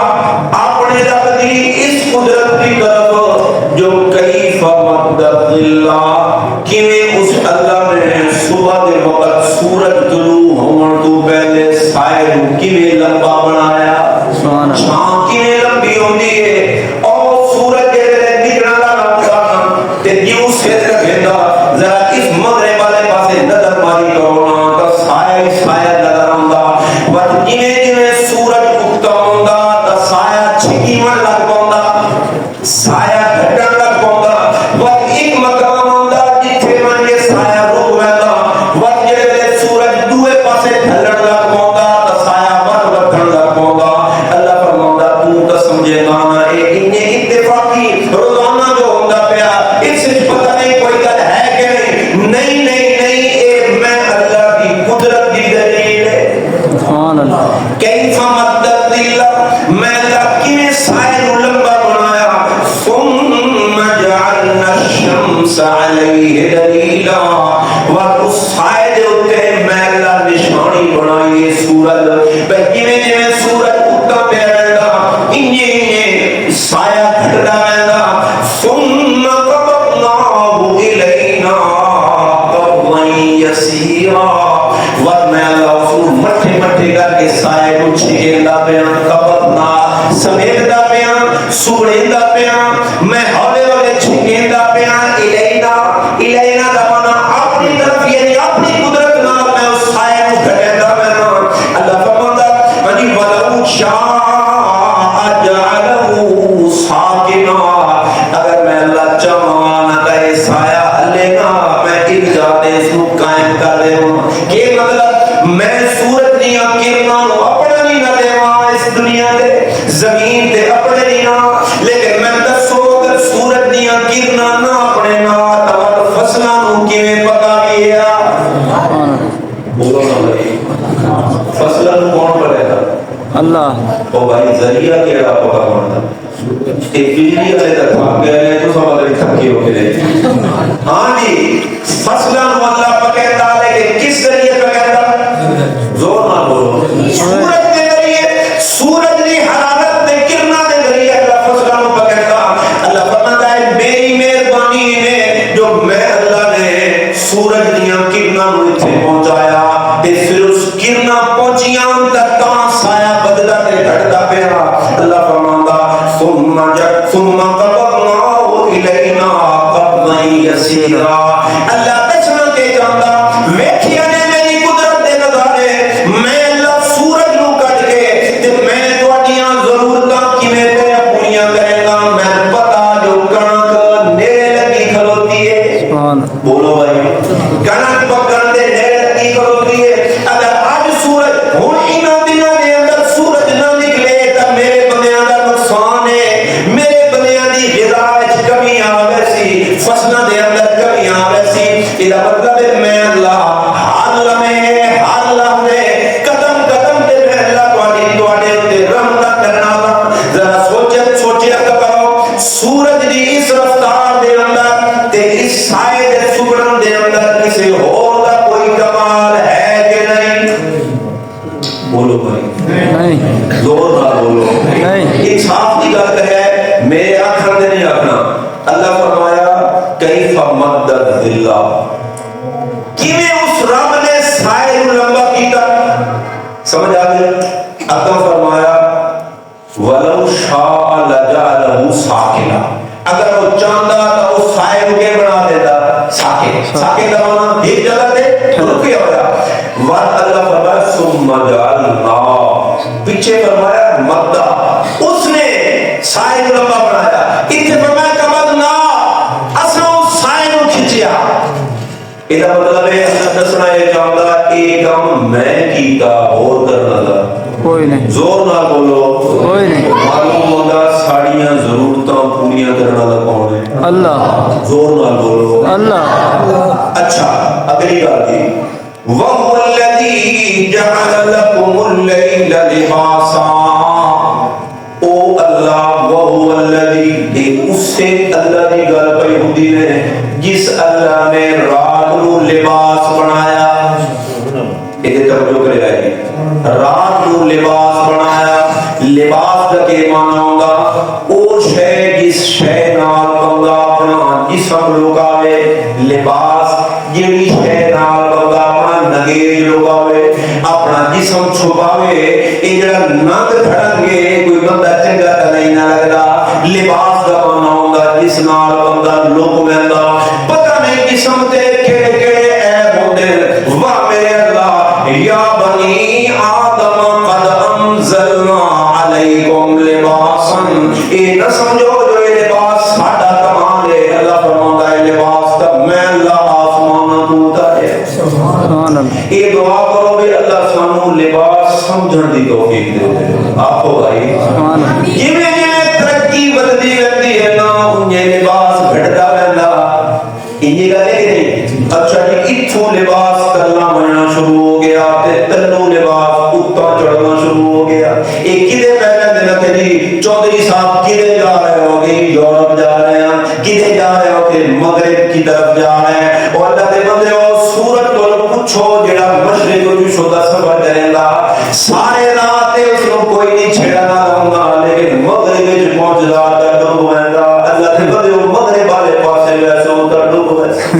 C: اپنے رب دی اس قدرت کی طرف جو کیف مد اللہ کیویں اس اللہ نے صبح کے وقت سورج طلوع ہون تو پہلے سائے کیویں لمبا بنایا چھاں کیویں لمبی ہوندی ہے اور سورج جڑے نکلنا لگا تے جیوں سے رکھدا ذرا اس مغرب والے پاسے نظر ماری کرو نا تو سایہ سایہ نظر آندا پر جویں سورج اگتا ہوندا تے سایہ چھکیون لگ پوندا سایہ گھٹن لگ پوندا پر ایک مقام ہوندا جتھے من کے سایہ رک ویندا پر جڑے سورج دوے پاسے ڈھلن لگ پوندا تے سایہ ور وکھن لگ پوندا اللہ فرماوندا تو تے سمجھے نا اے انہیں اتفاقی روزانہ جو ہوندا پیا اس وچ پتہ نہیں کوئی گل ہے کہ نہیں اے میں اللہ کی قدرت دی دلیل ہے
B: سبحان اللہ
C: کیف مدد ذل میں اللہ کی سائے نو لمبا بنایا ثم جعلنا الشمس علیہ دلیلا اور اس سائے دے اوتے میں اللہ نشانی بنائی سورج بے جویں سورج اٹھدا پیا رہندا انجے سایہ گھٹدا رہندا ثم قبضناہ الینا قبضا یسیرا اور میں اللہ اس مٹھے مٹھے کر کے سائے کو چھیندا پیا قبضنا سمیٹدا پیا سوڑیندا پیا میں ہولے ہولے چھیندا پیا الینا دا مانا اپنی طرف یعنی اپنی قدرت نال میں اس سائے کو گھٹدا پیا اللہ فرماتا ہے ولو شاء جعلہ ساکنا اگر میں اللہ چاہاں نہ کہ سایہ ہلے گا میں ارجاد اس کو قائم کر دے ہوں کہ مطلب میں سورج دیاں کرناں نو اپنا نہیں نہ دیواں اس دنیا دے زمین تے اپنے نہیں نہ لیکن میں دسو اگر سورج دیاں کرناں نہ اپنے نہ تو فصلاں نو کیویں پکا گیا بولو نہ بھائی فصلاں نو کون پڑے گا
B: اللہ
C: او بھائی ذریعہ کیڑا پکا ہونا ایک بجلی والے تک بھاگ گئے ہیں تو سب والے تھکے ہو گئے ہاں جی فصلاں نو اللہ پکیتا لیکن کس ذریعے پکیتا زور نہ بولو سورج کے ذریعے سورج کی حرارت نے کرنا دے ذریعے اللہ فصلاں نو پکیتا اللہ فرماتا ہے میری مہربانی ہے جو میں اللہ نے سورج دیاں کرناں نو ایتھے پہنچایا تے پھر اس کرناں پہنچیاں تک سایہ بدلا تے گھٹدا پیا اللہ فرماندا ثم قبضناه الینا قبضا یسیرا اللہ بچنا کے جاندا ویکھیا نے میری قدرت دے نظارے میں اللہ سورج نو کٹ کے تے میں تواڈیاں ضرورتاں کیویں تے پوریاں کرے گا میں پتا جو کنک نیڑے لگی کھلوتی ہے
B: سبحان
C: بولو بھائی کنک پکن دے نیڑے لگی کھلوتی ہے اگر آج سورج ہن انہاں دناں دے اندر سورج نہ نکلے تے میرے بندیاں دا نقصان ہے میرے بندیاں دی غذا وچ کمی آوے سی فصلاں دے اندر کمی آوے سی ادا مطلب ہے میں اللہ ہر لمحے قدم قدم تے میں اللہ تواڈے تے رحمت کرنا ذرا سوچیا کرو سورج دی اس رفتار دے اندر تے اس سائے دے سگڑن دے اندر کسی اور دا کوئی کمال ہے کہ نہیں بولو بھائی
B: نہیں
C: زور نہ بولو
B: نہیں
C: ایک صاف کی گل ہے میرے آخر دے نہیں آخنا اللہ فرمایا کیف مدد ذل کیویں اس رب نے سائے نو لمبا کیتا سمجھ آ گئی اللہ فرمایا ولو شاء لجعلہ ساکنا اگر وہ چاہتا تو اس سائے کو کیا بنا دیتا ساکن کا معنی ایک جگہ تے رکیا ہوا وعد اللہ فرمایا ثم جعلنا پیچھے فرمایا مدہ اس نے سائے کو لمبا بنایا اتنے فرمایا قبضنا اساں اس سائے کو کھچیا یہ مطلب ہے دسنا یہ چاہتا ایک کام میں کیتا اور کرنا تھا
B: کوئی نہیں
C: زور نہ بولو
B: کوئی نہیں
C: معلوم ہوگا ساڑیاں ضرورتاں پوریاں کرنا دا کون ہے
B: اللہ
C: زور نہ بولو
B: اللہ
C: اچھا اگلی بات ہے وَهُوَ الَّذِي جَعَلَ لَكُمُ اللَّيْلَ لِبَاسًا او اللہ وَهُوَ الَّذِي ایک اس سے اللہ کی گل پہ ہوتی ہے جس اللہ نے رات نو لباس بنایا یہ توجہ کرے آئے رات نو لباس بنایا لباس کا کے معنی ہوگا او شے جس شے نال بندہ اپنا جسم لگاوے لباس جیڑی شے نال بندہ اپنا نگیج لگاوے اپنا جسم چھپاوے یہ جڑا ننگ دھڑن گے کوئی بندہ چنگا تا نہیں نہ لگدا لباس کا معنی ہوگا جس نال بندہ لوگ ویندا پتہ نہیں جسم تے کیڑے کیڑے عیب ہوندے واہ میرے اللہ یا بنی آدم قد انزلنا علیکم لباسا اے نہ سمجھو جو یہ لباس ساڈا کمال ہے اللہ فرماتا ہے لباس تب میں اللہ آسمان تو اتارے
B: سبحان اللہ
C: یہ دعا کرو بھی اللہ سانو لباس سمجھن دی توفیق دے آپ کو بھائی
B: سبحان اللہ
C: جویں ترقی ودی رہتی ہے نا یہ لباس گھٹدا رہندا یہ گل ہے نہیں اچھا جی اتھوں لباس کرنا بننا شروع ہو گیا تے تلو لباس اتنا چڑھنا شروع ہو گیا. ایک کدے پہلے دن تے جی چودھری صاحب کدے جا رہے ہو گے؟ یورپ جا رہے ہیں. کدے جا رہے ہو کہ مغرب کی طرف جا رہے ہیں. اور اللہ دے بندے ہو سورج کو پوچھو جڑا مشرق کو جو دا سفر کریں گا سارے رات اس کو کوئی نہیں چھڑنا رہا لیکن مغرب وچ پہنچ جا تا ڈوب گا. اللہ دے بندے ہو مغرب والے پاسے ویسے ادھر ڈوب گئے.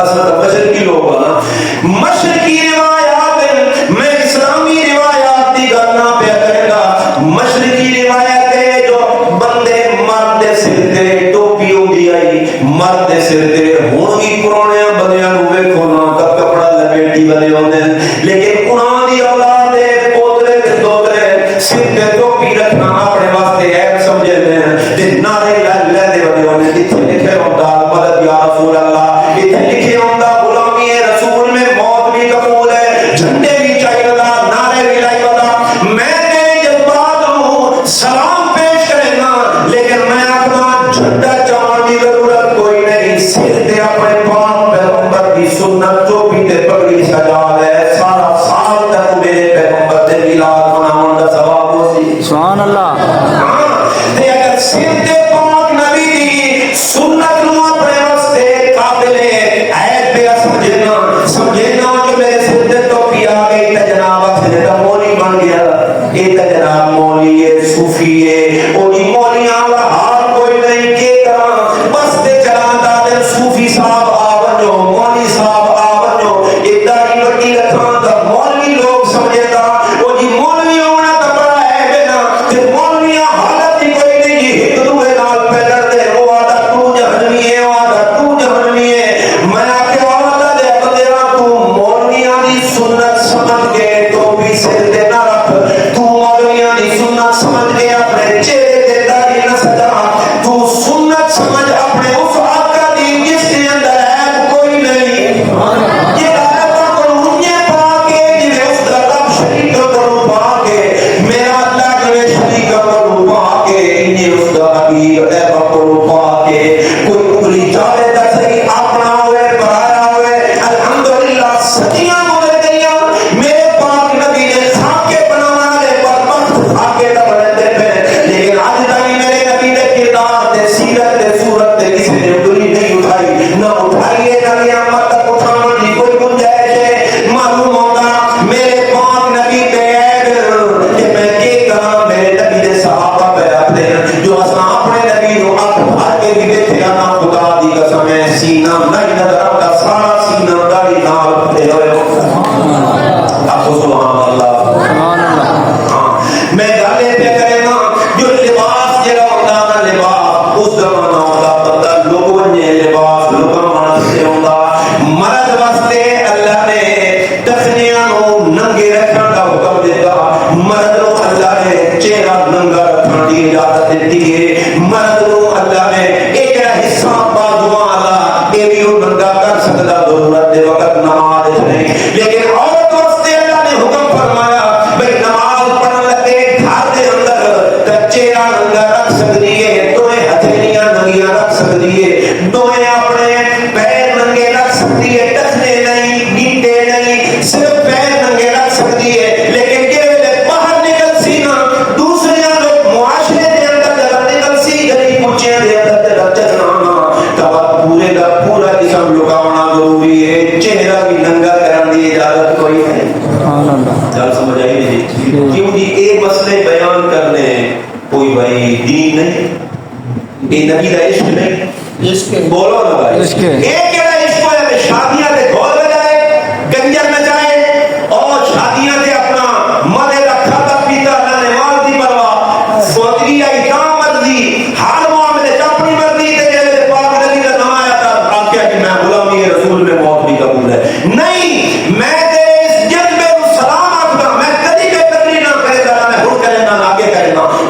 C: اصل مشرق کی لوگ نا مشرقی روایات میں اسلامی روایات کی گل نہ پہ کرے گا. مشرقی روایت ہے جو بندے مرد سر تے ٹوپی ہوندی آئی مرد سر تے ہن بھی پرانے بندیاں نوں ویکھو نا کپڑا لپیٹی بنے ہوندے لیکن قرآن دی اولاد دے پوترے تے دوترے سر تے ٹوپی رکھنا اپنے واسطے عیب سمجھے نے تے نعرے لے دے بنے ہوندے جتھے لکھے ہوندا مدد یا رسول اللہ اتنے لکھے ہوندا غلامی رسول میں موت بھی قبول ہے جھنڈے بھی چاہیے دا نعرے بھی لائے دا. میں نے جب بات ہوں سلام پیش کرے گا لیکن میں اپنا جھنڈا چاہنے کی ضرورت کوئی نہیں. سر تے اپنے پاک پیغمبر کی سنت ٹوپی تے پگڑی سجا لے سارا سال تک میرے پیغمبر تے میلاد مناون دا ثواب ہوسی.
B: سبحان اللہ.
C: تے اگر سر تے پاک نبی دی سنت نو اپنے واسطے قابل عیب پہ سمجھنا جو میرے سر تے ٹوپی آ گئی تے جناب اپنے دا مولی بن گیا. یہ تے جناب مولی ہے صوفی ہے او جی مولیاں والا حال کوئی نہیں کے طرح بس تے چلاتا تے صوفی صاحب آونجو مولی صاحب آونجو ایک داڑھی وڈی رکھاں دا مولوی لوگ سمجھے دا او جی مولوی ہونا تا بڑا ہے نا تے مولویاں حالت ہی کوئی نہیں جی ایک دوے نال پھیلڑ دے او آدا تو جہنمی ہے او آدا تو جہنمی ہے. میں آکے والا دے بندیاں تو مولویاں دی سنت سمجھ کے ٹوپی سر تے نہ رکھ. تو مولویاں دی سنت سمجھ کے اپنے چہرے تے داڑھی نہ سجا. تو سنت سمجھ اپنے اس آقا دی جس کے اندر عیب کوئی نہیں. یہ عیب کو یہ پا کے جنہیں اس کا رب شریک کرو پا کے میرا اللہ جنہیں شریک کرو پا کے انہیں اس کا حبیب عیب کرو پا کے کوئی انگلی چاہے تا صحیح اپنا ہوئے برایا ہوئے الحمدللہ صدیاں گزر گئیاں میرے پاک نبی نے خاکے بنانا لے پر وقت خاکے دا بنتے پہ لیکن آج تائی میرے نبی نے کردار دے سیرت دے صورت دے کسی نے انگلی نہیں اٹھائی نہ اٹھائیے نہ قیامت تک اٹھانا دی کوئی گنجائش ہے. معلوم ہوتا میرے پاک نبی پہ عیب کہ میں کے کہاں میرے نبی دے صحابہ پہ آتے ہیں جو اساں اپنے نبی نو اکھ بھر کے بھی دیکھے آنا خدا دی قسم ہے سینہ نہیں نظر آتا سارا سینہ داڑھی نال بھرے ہوئے آپ سبحان اللہ.
B: سبحان اللہ.
C: ہاں میں گالے پہ کرے نا جو لباس جڑا ہوتا نا لباس اس زمانہ ہوتا پتہ لوگ بنے لباس لوگاں واسطے ہوتا مرد واسطے اللہ نے تخنیاں نو ننگے رکھن دا حکم دیتا. مرد نو اللہ نے چہرہ ننگا رکھن دی اجازت دیتی ہے. مرد نو اللہ نے ایک جڑا حصہ بازواں والا اے بھی او ننگا کر سکدا ضرورت دے وقت نماز نہیں لیکن عورت واسطے اللہ نے حکم فرمایا بھئی نماز پڑھن لگے گھر دے اندر چہرہ ننگا رکھ سکدی ہے دوئے ہتھیلیاں ننگیاں رکھ سکدی ہے دوئے اپنے پیر ننگے رکھ سکتی ہے ٹخنے نہیں گیٹے نہیں صرف پیر ننگے رکھ سکتی ہے. لیکن جے ویلے باہر نکل سی نا دوسرے لوگ معاشرے دے اندر جب نکل سی گلی کوچیاں دے اندر جب چلنا تب پورے دا پورا جسم لکاونا ضروری ہے. چہرہ بھی ننگا کرن دی اجازت کوئی نہیں.
B: سبحان اللہ.
C: چل سمجھ آئی نہیں کیوں جی اے مسئلے بیان کرنے کوئی بھائی دین نہیں اے نبی دا عشق نہیں. عشق بولو نا بھائی
B: عشق
C: ایک کہڑا عشق ہے کہ شادیاں دے گھول بجائے گنجر نچائے اور شادیاں دے اپنا مدے دا کھاتا پیتا نہ نماز دی پرواہ سوچگی آئی کام مرضی ہر معاملے اپنی مرضی تے جلے پاک نبی دا نام آیا تھا آپ کیا کہ میں غلامی رسول میں موت بھی قبول ہے نہیں. میں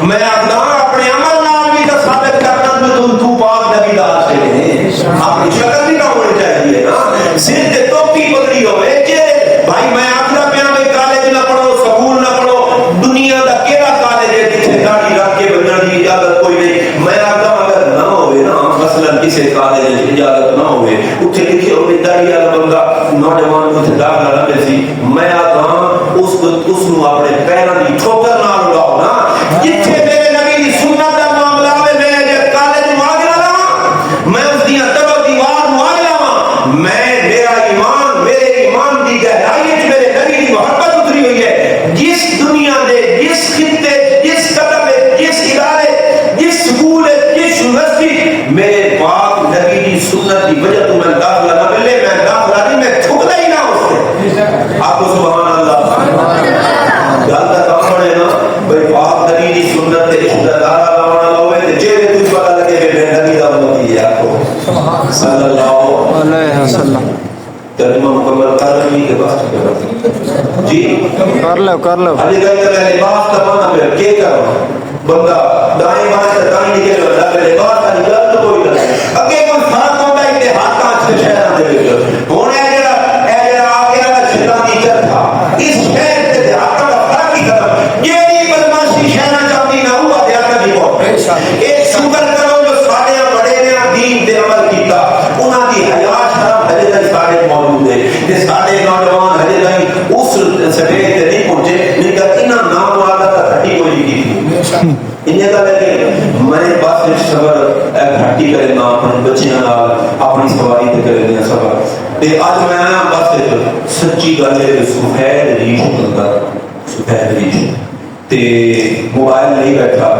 C: میں اپنا اپنے عمل نال بھی تو ثابت کرنا تو پاک نبی دا عاشق ہے. اپنی شکل بھی نہ ہونی چاہیے نا سر تے ٹوپی پگڑی ہوے کہ بھائی میں آکھدا پیا میں کالج نہ پڑھو سکول نہ پڑھو دنیا دا کیڑا کالج ہے جتھے داڑھی رکھ کے بننے دی اجازت کوئی نہیں. میں آکھدا اگر نہ ہوے نا مثلا کسی کالج وچ اجازت نہ ہوے اوتھے لکھے ہوے داڑھی والا اس نو اپنے پیراں دی ٹھوکر نال اڑاؤ نا جتھے میرے نبی دی سنت دا معاملہ ہوے میں جے کالج نو آگ لاواں میں اس دی درو دیوار نو آگ لاواں میں میرا ایمان میرے ایمان دی گہرائی وچ میرے نبی دی محبت اتری ہوئی ہے جس دنیا دے جس خطے جس قدم جس ادارے جس سکول جس یونیورسٹی میرے پاک نبی دی سنت دی وجہ تو میں داخلہ نہ ملے میں داخلہ نہیں میں ٹھکدا ہی نہ اس سے آپ کو سبحان اللہ گل دا کام بنے نا بھئی پاک نبی دی سنت تے رشتہ دار لاونا ہوے تے جے تجھ پتہ لگے کہ میں نبی دا امتی ہے آپ کو صلی اللہ
B: علیہ وسلم
C: ترجمہ مکمل کر رہی کے بعد جی
B: کر لو
C: علی گئی تو میں لباس کا مانا پھر کیا کروں بندہ دائیں بائیں سے دائیں نکل رہا ہے لباس کا نکل تو کوئی نہیں اگے کوئی فرق ہوتا ہے کہ ہاتھ کانچ کے شہران دے وچ ہن اے جڑا آ کے نا شیطان دی چر تھا اس شہر تے دیہات دا فرق ہی ختم جیڑی بدماشی شہراں چاہندی نہ ہوا دیہات دی بہت ایک شکر کرو جو ساڈے بڑے نے دین تے عمل کیتا انہاں دی حیا شرم ہجے تک ساڈے موجود ہے تے ساڈے نوجوان ہجے تک اس سٹیج تے نہیں پہنچے نہیں کہ انہاں نام والا تا ہٹی کوئی نہیں کی انہیں کا لگے میں بس ایک سفر گھٹی کرے نا اپنے بچیاں نال اپنی سواری تے کرے نا سفر تے اج میں آیا بس ایک سچی گل ہے سفید ریش بندہ سفید ریش تے موبائل نہیں بیٹھا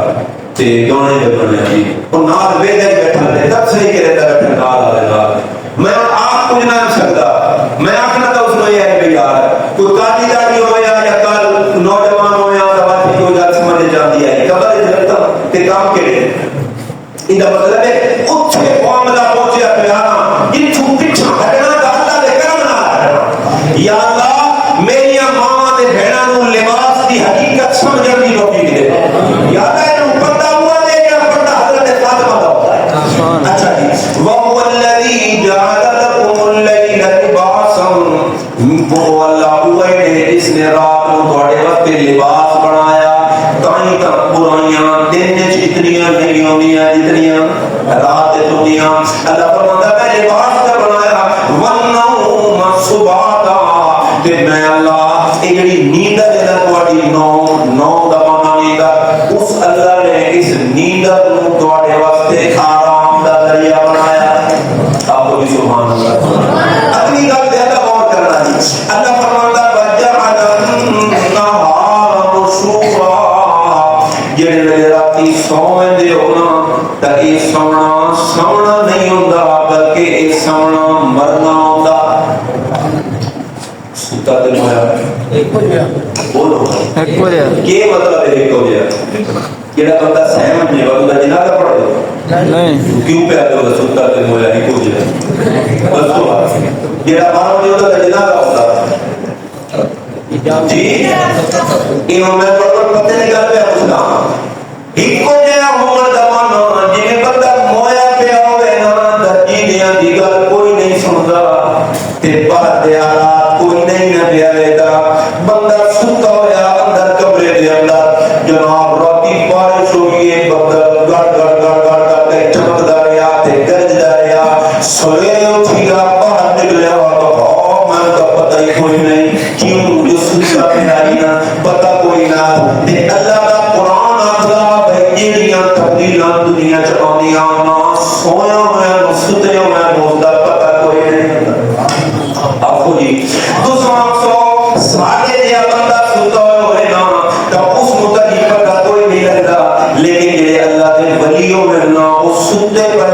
C: تے گانے بجنے جی اور نال ویلے بیٹھا تے تب صحیح کرے تا بیٹھا نال والے نال میں آپ کچھ نہ سکتا میں آخنا تو اس میں یہ ہے کہ یار کوئی کالی داڑھی ہویا یا کل نوجوان ہویا تو بات کوئی گل سمجھ جاتی ہے قبر جلتا تے کام کے لیے ان کا مطلب ہے اتھے معاملہ پہنچیا پیارا جتھوں پیچھا ہٹنا تو اللہ دے کرم نہ یا اللہ میری ماں تے بہناں نوں لباس دی حقیقت سمجھن دی توفیق دے یا اللہ انہوں پردہ ہوا دے یا پردہ حضرت فاطمہ دا ہوتا ہے اچھا جی وَهُوَ الَّذِي جَعَلَ لَكُمُ اللَّيْلَ لِبَاسًا وہ اللہ ہوئے نے جس نے رات کو تھوڑے وقت لباس بنایا تائیں تک برائیاں دن وچ اتنیاں نہیں ہوندیاں جتنیاں رات ہوندیاں اللہ فرماتا ہے لباس کا بنایا وَالنَّوْمَ سُبَاتًا تے میں اللہ یہ جڑی نیند ہے نا تہاڈی نو دا مانا نیند اس اللہ نے اس نیند نوں تہاڈے واسطے آرام دا ذریعہ بنایا آپ کو بھی سبحان اللہ اپنی گل تے اللہ غور کرنا جی اللہ فرماتا وَجَعَلَ النَّهَارَ نُشُورًا جڑے راتی سوئیں دے ہونا تے اے سونا نہیں ہوندا بلکہ اے سونا مرنا ہوندا ستا دل ہویا ایک بولو
B: ایک بولے
C: کیا مطلب ہے ایک ہو جائے جڑا بندہ سہمت نہیں وقت دا جنازہ پڑھ دو
B: نہیں
C: کیوں پہ آتے ہوگا ستا دل ہویا ایک ہو جائے بس تو بات جڑا مارو نہیں ہوتا دا جنازہ ہوتا جی انہوں میں پتہ نہیں کر پہ پوچھنا ایک کو جائے عمر دمانا جنہیں بندہ مویا پہ ہوئے نا درجی دیا دیگر کوئی نہیں سنتا تے پڑھ دیا رات کوئی نہیں نہ دیا لیتا بندہ ستا ہویا اندر کمرے دے اندر جناب راتی بارش ہوئی ہے بندہ گڑ گڑ گڑ گڑ گڑ تے چمک دا رہا تے گرج دا رہا سوئے اٹھی گا باہر نکلیا تو میں کا پتہ ہی کوئی نہیں کیوں جو ستا پہ آئی نا پتہ کوئی نہ تے اللہ دا قرآن آتا بھائی جیڑیاں تبدیلاں دنیا چاہیاں نا سویا ہویا ستے ہویا بولتا پتہ کوئی نہیں آپ کو جی دوسرا سو ساڑھے دیا بندہ ستا ہوئے نا تو اس متعلق پتہ کوئی نہیں لگتا لیکن جڑے اللہ کے ولیوں میں نا اس ستے پر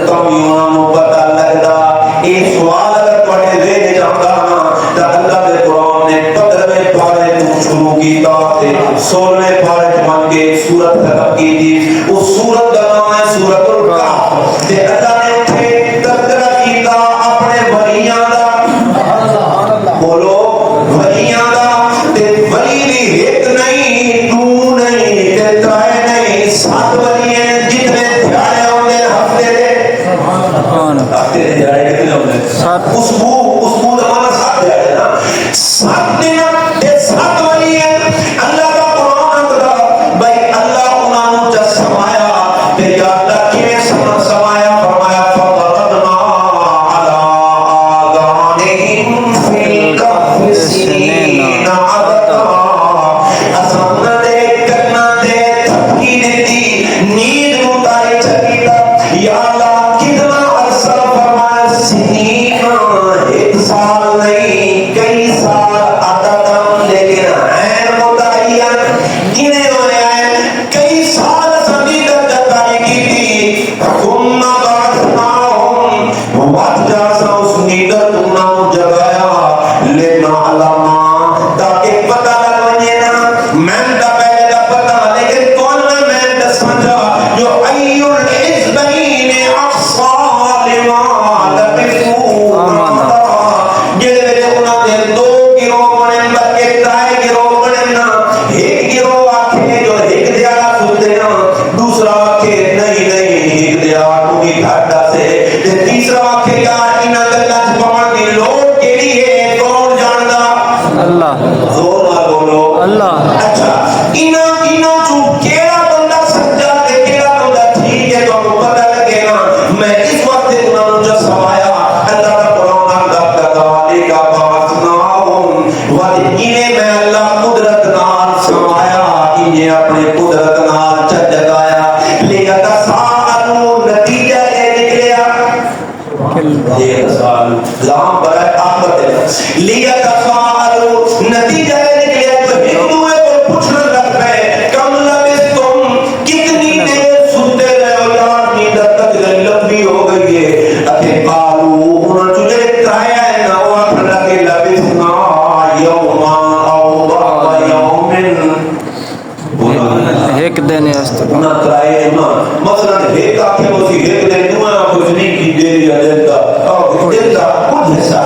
C: کامیوں نو پتہ لگتا ایک سوال اگر پڑھے دے جاتا نا تو اللہ کے قرآن نے 15ویں پارے تو شروع کیتا تے 16ویں پارے من کے سورت ختم کی تھی اس سورت کا نام ہے سورت الکہف تے اللہ نے اٹھے تذکرہ کیتا اپنے ولیاں دا بولو ولیاں دا تے ولی بھی ایک نہیں دو نہیں تے ترائے نہیں 7 ولی ہیں جتنے دھیانے ہوندے ہفتے دے ہفتے دے دھیانے کتنے ہوندے اس بو دمانا 7 دھیانے نا 7 دن تے 7 ولی ہیں اللہ کا قرآن اندر بھائی اللہ انہوں نے سمایا تے یا اللہ کیویں سمایا فرمایا نال بولو
B: اللہ
C: اچھا انہاں چوں کیڑا بندہ سچا تے کیڑا بندہ ٹھیک ہے تو پتہ لگے نا میں اس وقت انہاں نوں جو سمایا اللہ کا قرآن آندا کذالک بعثناہم وَإِنَّ میں اللہ قدرت نال سمایا انہیں اپنے قدرت نال جگایا لیتساءلوا نتیجہ یہ نکلیا یہ سوال لام برائے آخرت ہے لیتساءلوا نتیجہ یہ نکلیا تو ایک دوسرے کو پوچھنے لگ پے کم لبثتم کتنی دیر سوتے رہے ہو یار نیند تک لمبی ہو گئی ہے اتے قالوا انہوں چلے ترایا ہے نا وہ اپنا کہ لبثنا یوما او بعض یوم
B: ایک دن است
C: نہ کرائے نہ مثلا ایک آنکھیں وہ سی ایک دن نہ کچھ نہیں کی دے یا دن کا اور دن کا کچھ حصہ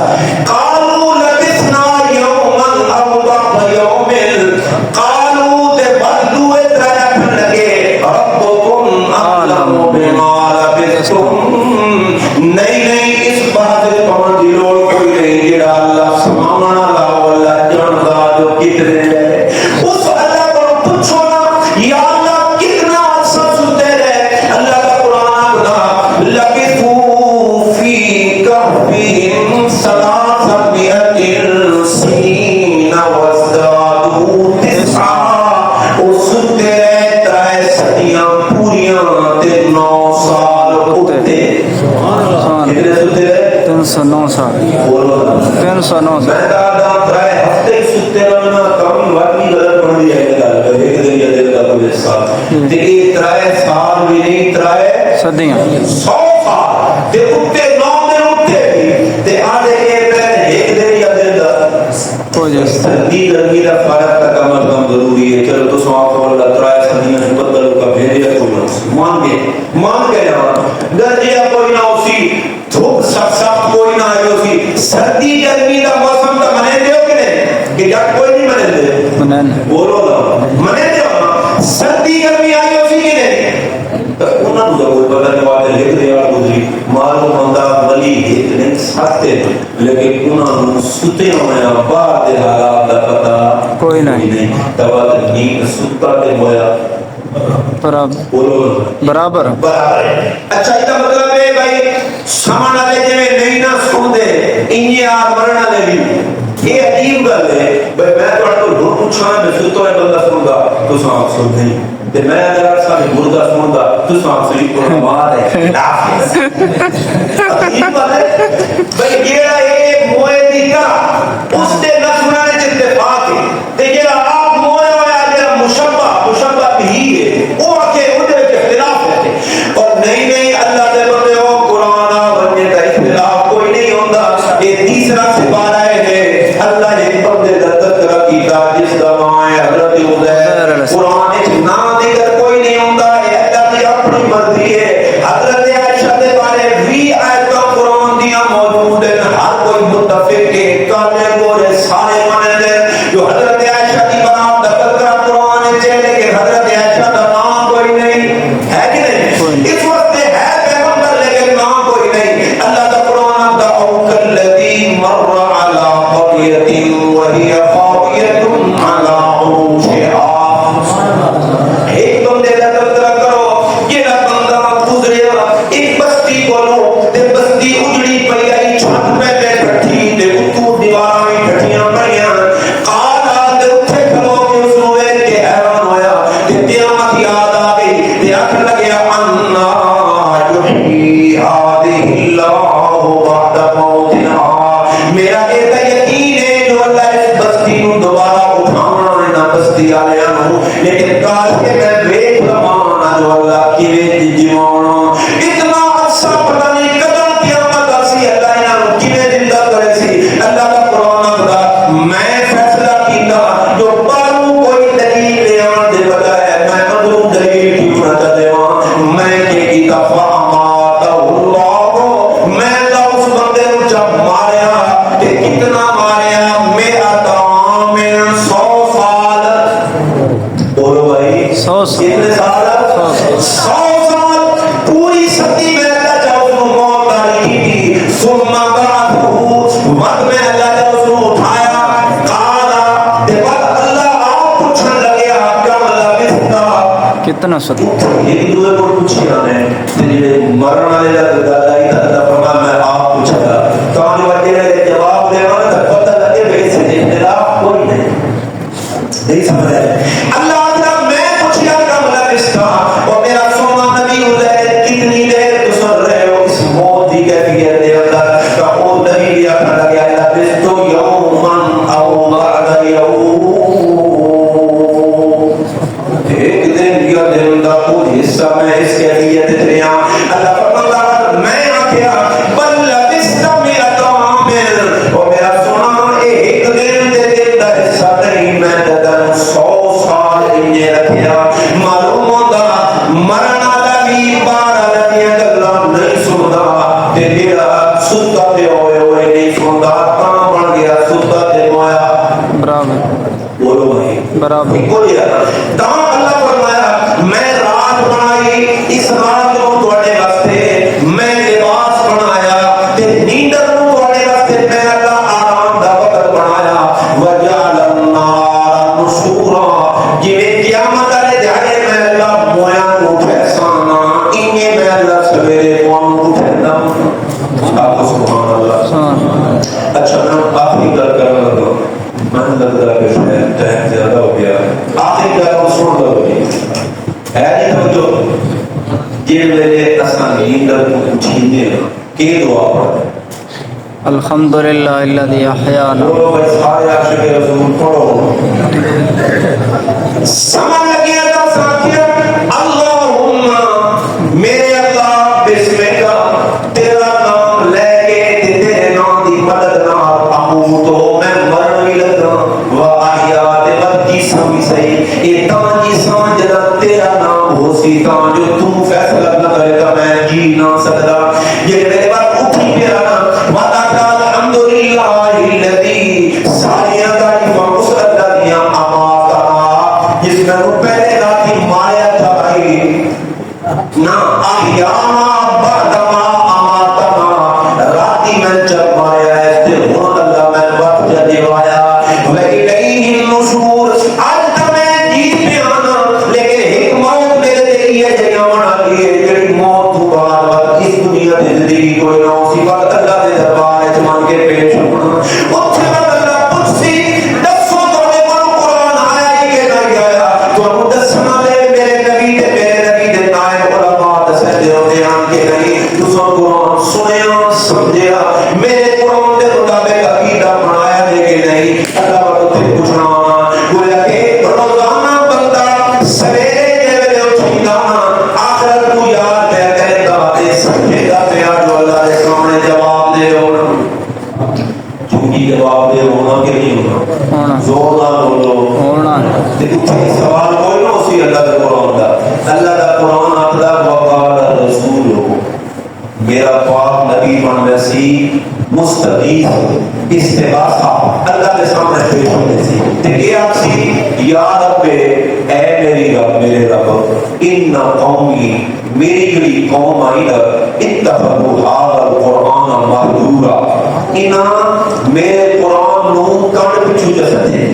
C: قالوا لبثنا یوما او بعض یوم قالوا تے بدلو اترایا پھر لگے ربکم اعلم بما لبثتم نہیں اس بات سے پابند دی لوڑ کوئی نہیں جڑا اللہ سماونا لا اللہ جاندا جو کتنے ہے اس اللہ کو پوچھو نا یا اللہ کتنا عرصہ سوتے رہے اللہ کا قرآن بنا لبثوا فی کہفہم ثلاثمائة سنین وازدادوا تسعا وہ سوتے رہے ترائے صدیاں پوریاں تے 9 سال اٹھتے کتنے سوتے رہے
B: 309 سال
C: بولو
B: 309 سال
C: میں کہا ترائے ہفتے سوتے رہنا کم واقعی غلط پڑھ دیا ہے ایک دن یا دن کا کوئی سال تے ایک ترائے سال بھی نہیں ترائے
B: صدیاں
C: 100 سال تے اٹھتے 9 دن اٹھتے بھی تے آدھے ایک دن یا دن کا
B: کوئی جیسے
C: سردی گرمی کا فرق کا کم از کم ضروری ہے چلو تو سواب کو اللہ ترائے صدیاں بدلوں کا بھیجیا تو مان گئے نا گرجیا کوئی نہ اسی دھوپ سخت کوئی نہ آئی اسی سردی گرمی کا موسم کا منے دے ہو کہ نہیں کہ جب کوئی نہیں منے دے
B: منن
C: بولو نا منے دے ہو نا سردی گرمی آئی اسی کہ نہیں تو انہاں نوں کوئی پتہ نہیں بات لکھ دے یار گزری معلوم ہوتا ولی ایک نہیں سکتے لیکن انہاں نوں ستے ہویا باہر دے حالات دا پتہ
B: کوئی نہیں
C: توا نیند ستا تے ہویا
B: برابر
C: اچھا یہ مطلب ہے بھائی سامان والے جی نہیں نہ سن دے انہیں آپ مرنا لے بھی یہ عجیب گل ہے بھائی میں تو پوچھا میں ستا ہے بندہ سن گا تو سانپ سن نہیں تے میں اگر سارے مردہ سن گا تو سانپ سن کو مار ہے عجیب بات ہے بھائی جیڑا یہ موئے دی طرح اس دے نہ سنانے چ اتفاق ہے تے جیڑا آپ موئے ہویا جیڑا مشبہ بھی ہے وہ آکے اندر اختلاف ہے اور نہیں اللہ دے بندے ہو قرآن بننے کا اختلاف کوئی نہیں ہوتا یہ تیسرا سپارہ ہے اللہ ایک بندے کا تذکرہ کیتا جس کا نام ہے حضرت عزیر قرآن ایک نام دیگر کوئی نہیں ہوتا ہے اللہ کی اپنی مرضی ہے حضرت عائشہ کے بارے بھی آیت قرآن دیا موجود ہے ہر کوئی متفق ہے کالے گورے سارے مانے دے جو حضرت عائشہ کی بنام تذکرہ قرآن ہے لیکن حضرت عائشہ کا نام کوئی نہیں ہے کہ نہیں اس وقت ہے پیغمبر لیکن نام کوئی نہیں اللہ کا قرآن دا او کالذی مر علی قریۃ وہی خاویۃ علی عروشہا ایک بندے کا تذکرہ کرو یہ بندہ گزریا ایک بستی کو لو تے بستی اجڑی پئی آئی چھت پہ بیٹھی تے اتو دیواراں وچ ٹھٹیاں پڑیاں قالا تے اٹھے کھلو کے اس نوں ویکھ کے حیران ہویا تے قیامت یاد آ گئی تے آکھن لگیا انا یحیی ہذہ اللہ بعد موتها میرا یہ یقین ہے جو اللہ اس بستی کو دوبارہ اٹھانا ہے نہ بستی والےاں نوں لیکن کاش کہ میں ویکھ لواں جو اللہ کیویں جیوانا اتنا عرصہ پتہ نہیں کدوں قیامت آسی اللہ انہاں نوں کیویں زندہ کرے سی اللہ کا قرآن آخدا میں فیصلہ کیتا جو باہروں کوئی دلیل لے آن دے بجائے میں اندروں دلیل کیوں نہ دیواں میں کہ کیتا فاماتہ اللہ میں اللہ اس بندے نوں جب ماریا کہ کتنا ماریا میرا تمام 100 سال بولو بھائی
B: 100 سال
C: کتنے سال 100 سال پوری صدی میں اللہ جب اس کو موت آئی تھی ثم بعده وقت میں اللہ جب اس کو اٹھایا قالا
B: کتنا سد
C: ایک دوسرے کو پوچھی آنے تیرے مرن والے کا دادائی کا اللہ فرما میں آپ پوچھا گا کان وجہ نے جواب دے والا تو پتہ لگے بھائی سے اختلاف کوئی نہیں نہیں سمجھ رہے اللہ تعالیٰ میں پوچھیا کا مطلب اس کا اور میرا سونا نبی حضیر کتنی دیر تو سن رہے ہو اس موت دی کیفیت دے اندر کا وہ نبی لیا کھڑا گیا لبستو یومن او بعد یوم ایک دن یا دن دا خود حصہ میں اس کیفیت دیا اللہ فرماتا میں آکیا بل لبست مئت عامر اور میرا سنا ایک دن دے دن دا حصہ نہیں میں دن 100 سال انجھے رکھیا معلوم ہوتا مرنا لگی بارا لگی گلہ نہیں سندا تے دیڑا ستا تے ہوئے ہوئے نہیں سندا کام بن گیا ستا تے مویا
B: برابر
C: بولو بھائی
B: برابر
C: کوئی تاں اللہ فرمایا میں رات بنائی اس رات کو تواڈے واسطے میں لباس بنایا تے نیندر کو تواڈے واسطے میں اللہ آرام دا وقت بنایا وجعل النار نشورا جویں قیامت والے دھیاڑے میں اللہ مویا کو اٹھانا انہیں میں اللہ سویرے قوم کو اٹھانا آپ سبحان اللہ اچھا میں آخری گل کرنا لگا من لگتا ہے کہ ٹائم زیادہ ہو گیا آخری گل سن لو ہے نہیں توجہ جن ویلے اساں نیندر کو اٹھیندے ہیں کہ دعا پڑھیں
B: الحمدللہ الذی احیانا
C: بولو بھائی سارے عاشق رسول پڑھو سمجھ لگیا تو ساتھیوں اللہم میرے اللہ بسم کا تیرا نام لے کے تیرے نام دی مدد نال اموتو میں مرن بھی لگا و احیاء تے بدی سمی صحیح اے تاں جی سان جدا تیرا نام ہو سی تاں جو تو فیصلہ نہ کرے گا میں جی نہ سکتا یہ میرے بعد اٹھی میرا نام وعدہ الحمدللہ الذی ساری تعریفاں اس اللہ دیاں اماتنا جس نے پہلے راتی ماریا تھا بھائی نہ احیانا بعدما اماتنا راتی میں جب ماریا ہے تے ہن اللہ میں وقت جدیوایا وَإِلَيْهِ النُّشُورُ آج تا میں جیت میں آنا لیکن ایک موت میرے دلی ہے جنہاں منا لیے جڑی موت تو بار بار اس دنیا دی زندگی کوئی نہ ہو سی وقت اللہ دے دربار وچ مان کے پیش ہونا اتھے وقت اللہ پوچھسی دسو تواڈے کول قرآن آیا ہے کہ نہیں آیا تانوں دسنا لے میرے نبی دے نائب علماء دسدے ہوندے ہن کہ نہیں تساں قرآن سنیا سمجھیا میرے قرآن دے مطابق عقیدہ بنایا ہے کہ نہیں اللہ وقت پوچھنا گویا کہ روزانہ بندہ سویرے جے اٹھیدا آخرت کو یاد ہے کردا تے سمجھے گا پیا جو اللہ دے سامنے جواب دے ہونا چونکہ جواب دے ہونا کہ نہیں ہونا زور نہ بولو
B: ہونا
C: تے اتھے سوال کوئی نہ اسی اللہ دے قرآن دا اللہ دا قرآن آخدا وقال رسول میرا پاک نبی بن ویسی مستغیث استغاثہ اللہ کے سامنے پیش ہونے سی تے یہ آکسی یا رب اے میری رب میرے رب ان قومی میری جڑی قوم آئی دا اتخذوا هذا القرآن مہجورا انہاں میرے قرآن نو کان پچھو جسدے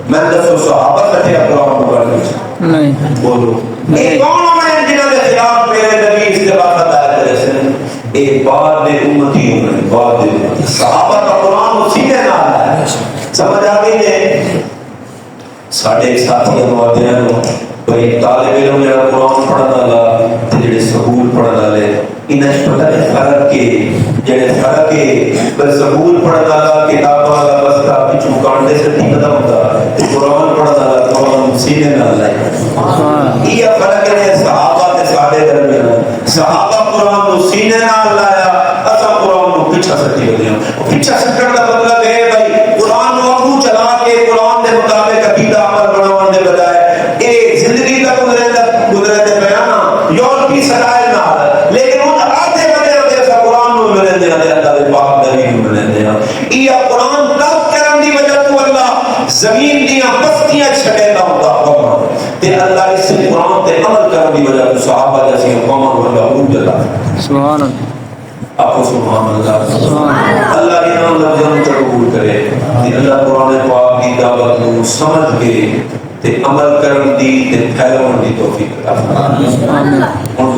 C: میں دسو صحابہ کٹھے قرآن کو کر پچھو
B: نہیں
C: بولو اے کون ہمیں جنہاں دے خلاف میرے نبی استغاثہ دائر کرے سے اے بعد دے امتی ہوئے بعد دے امتی صحابہ کا قرآن سیدھے نہ آیا ہے سمجھ آگئی نے ساڑھے ایک ساتھی ہمارے ہیں بھئی طالب علم جڑا قرآن پڑھنا لگا جڑے سکول پڑھنا لے انہیں پتہ ہے فرق کے جڑے فرق کے بس سکول پڑھنا لگا کتابوں کا بستہ پچھو کانڈے سے ٹھیک نہ ہوتا قرآن پڑھنا لگا قرآن سیدھے نہ لائے یہ فرق ہے صحابہ کے سارے درمیان صحابہ قرآن کو سینے نال لایا اسا قرآن کو پیچھا سٹی ہوتے ہیں پیچھا سٹن کا مطلب ہے بھائی قرآن کو اگو چلا کے قرآن کے مطابق عقیدہ عمل بناون دے بجائے اے زندگی کا گزرے بیان یورپی سٹائل نال لیکن ان آتے بنے ہوتے ایسا قرآن کو ملے دے اللہ دے پاک نبی کو ملے دے یہ قرآن تب کرن دی وجہ تو اللہ زمین دیاں بستیاں چھڑے دا ہوتا تے اللہ اس قرآن تے عمل کرن دی وجہ تو صحابہ جیسی قوموں کو اللہ عروج اللہ
B: سبحان اللہ
C: آپ کو سبحان اللہ اللہ انہوں لفظوں کو قبول کرے کہ اللہ قرآن پاک کی دعوت کو سمجھ کے تے عمل کرن دی تے پھیلاون دی توفیق عطا فرما۔
B: آمین۔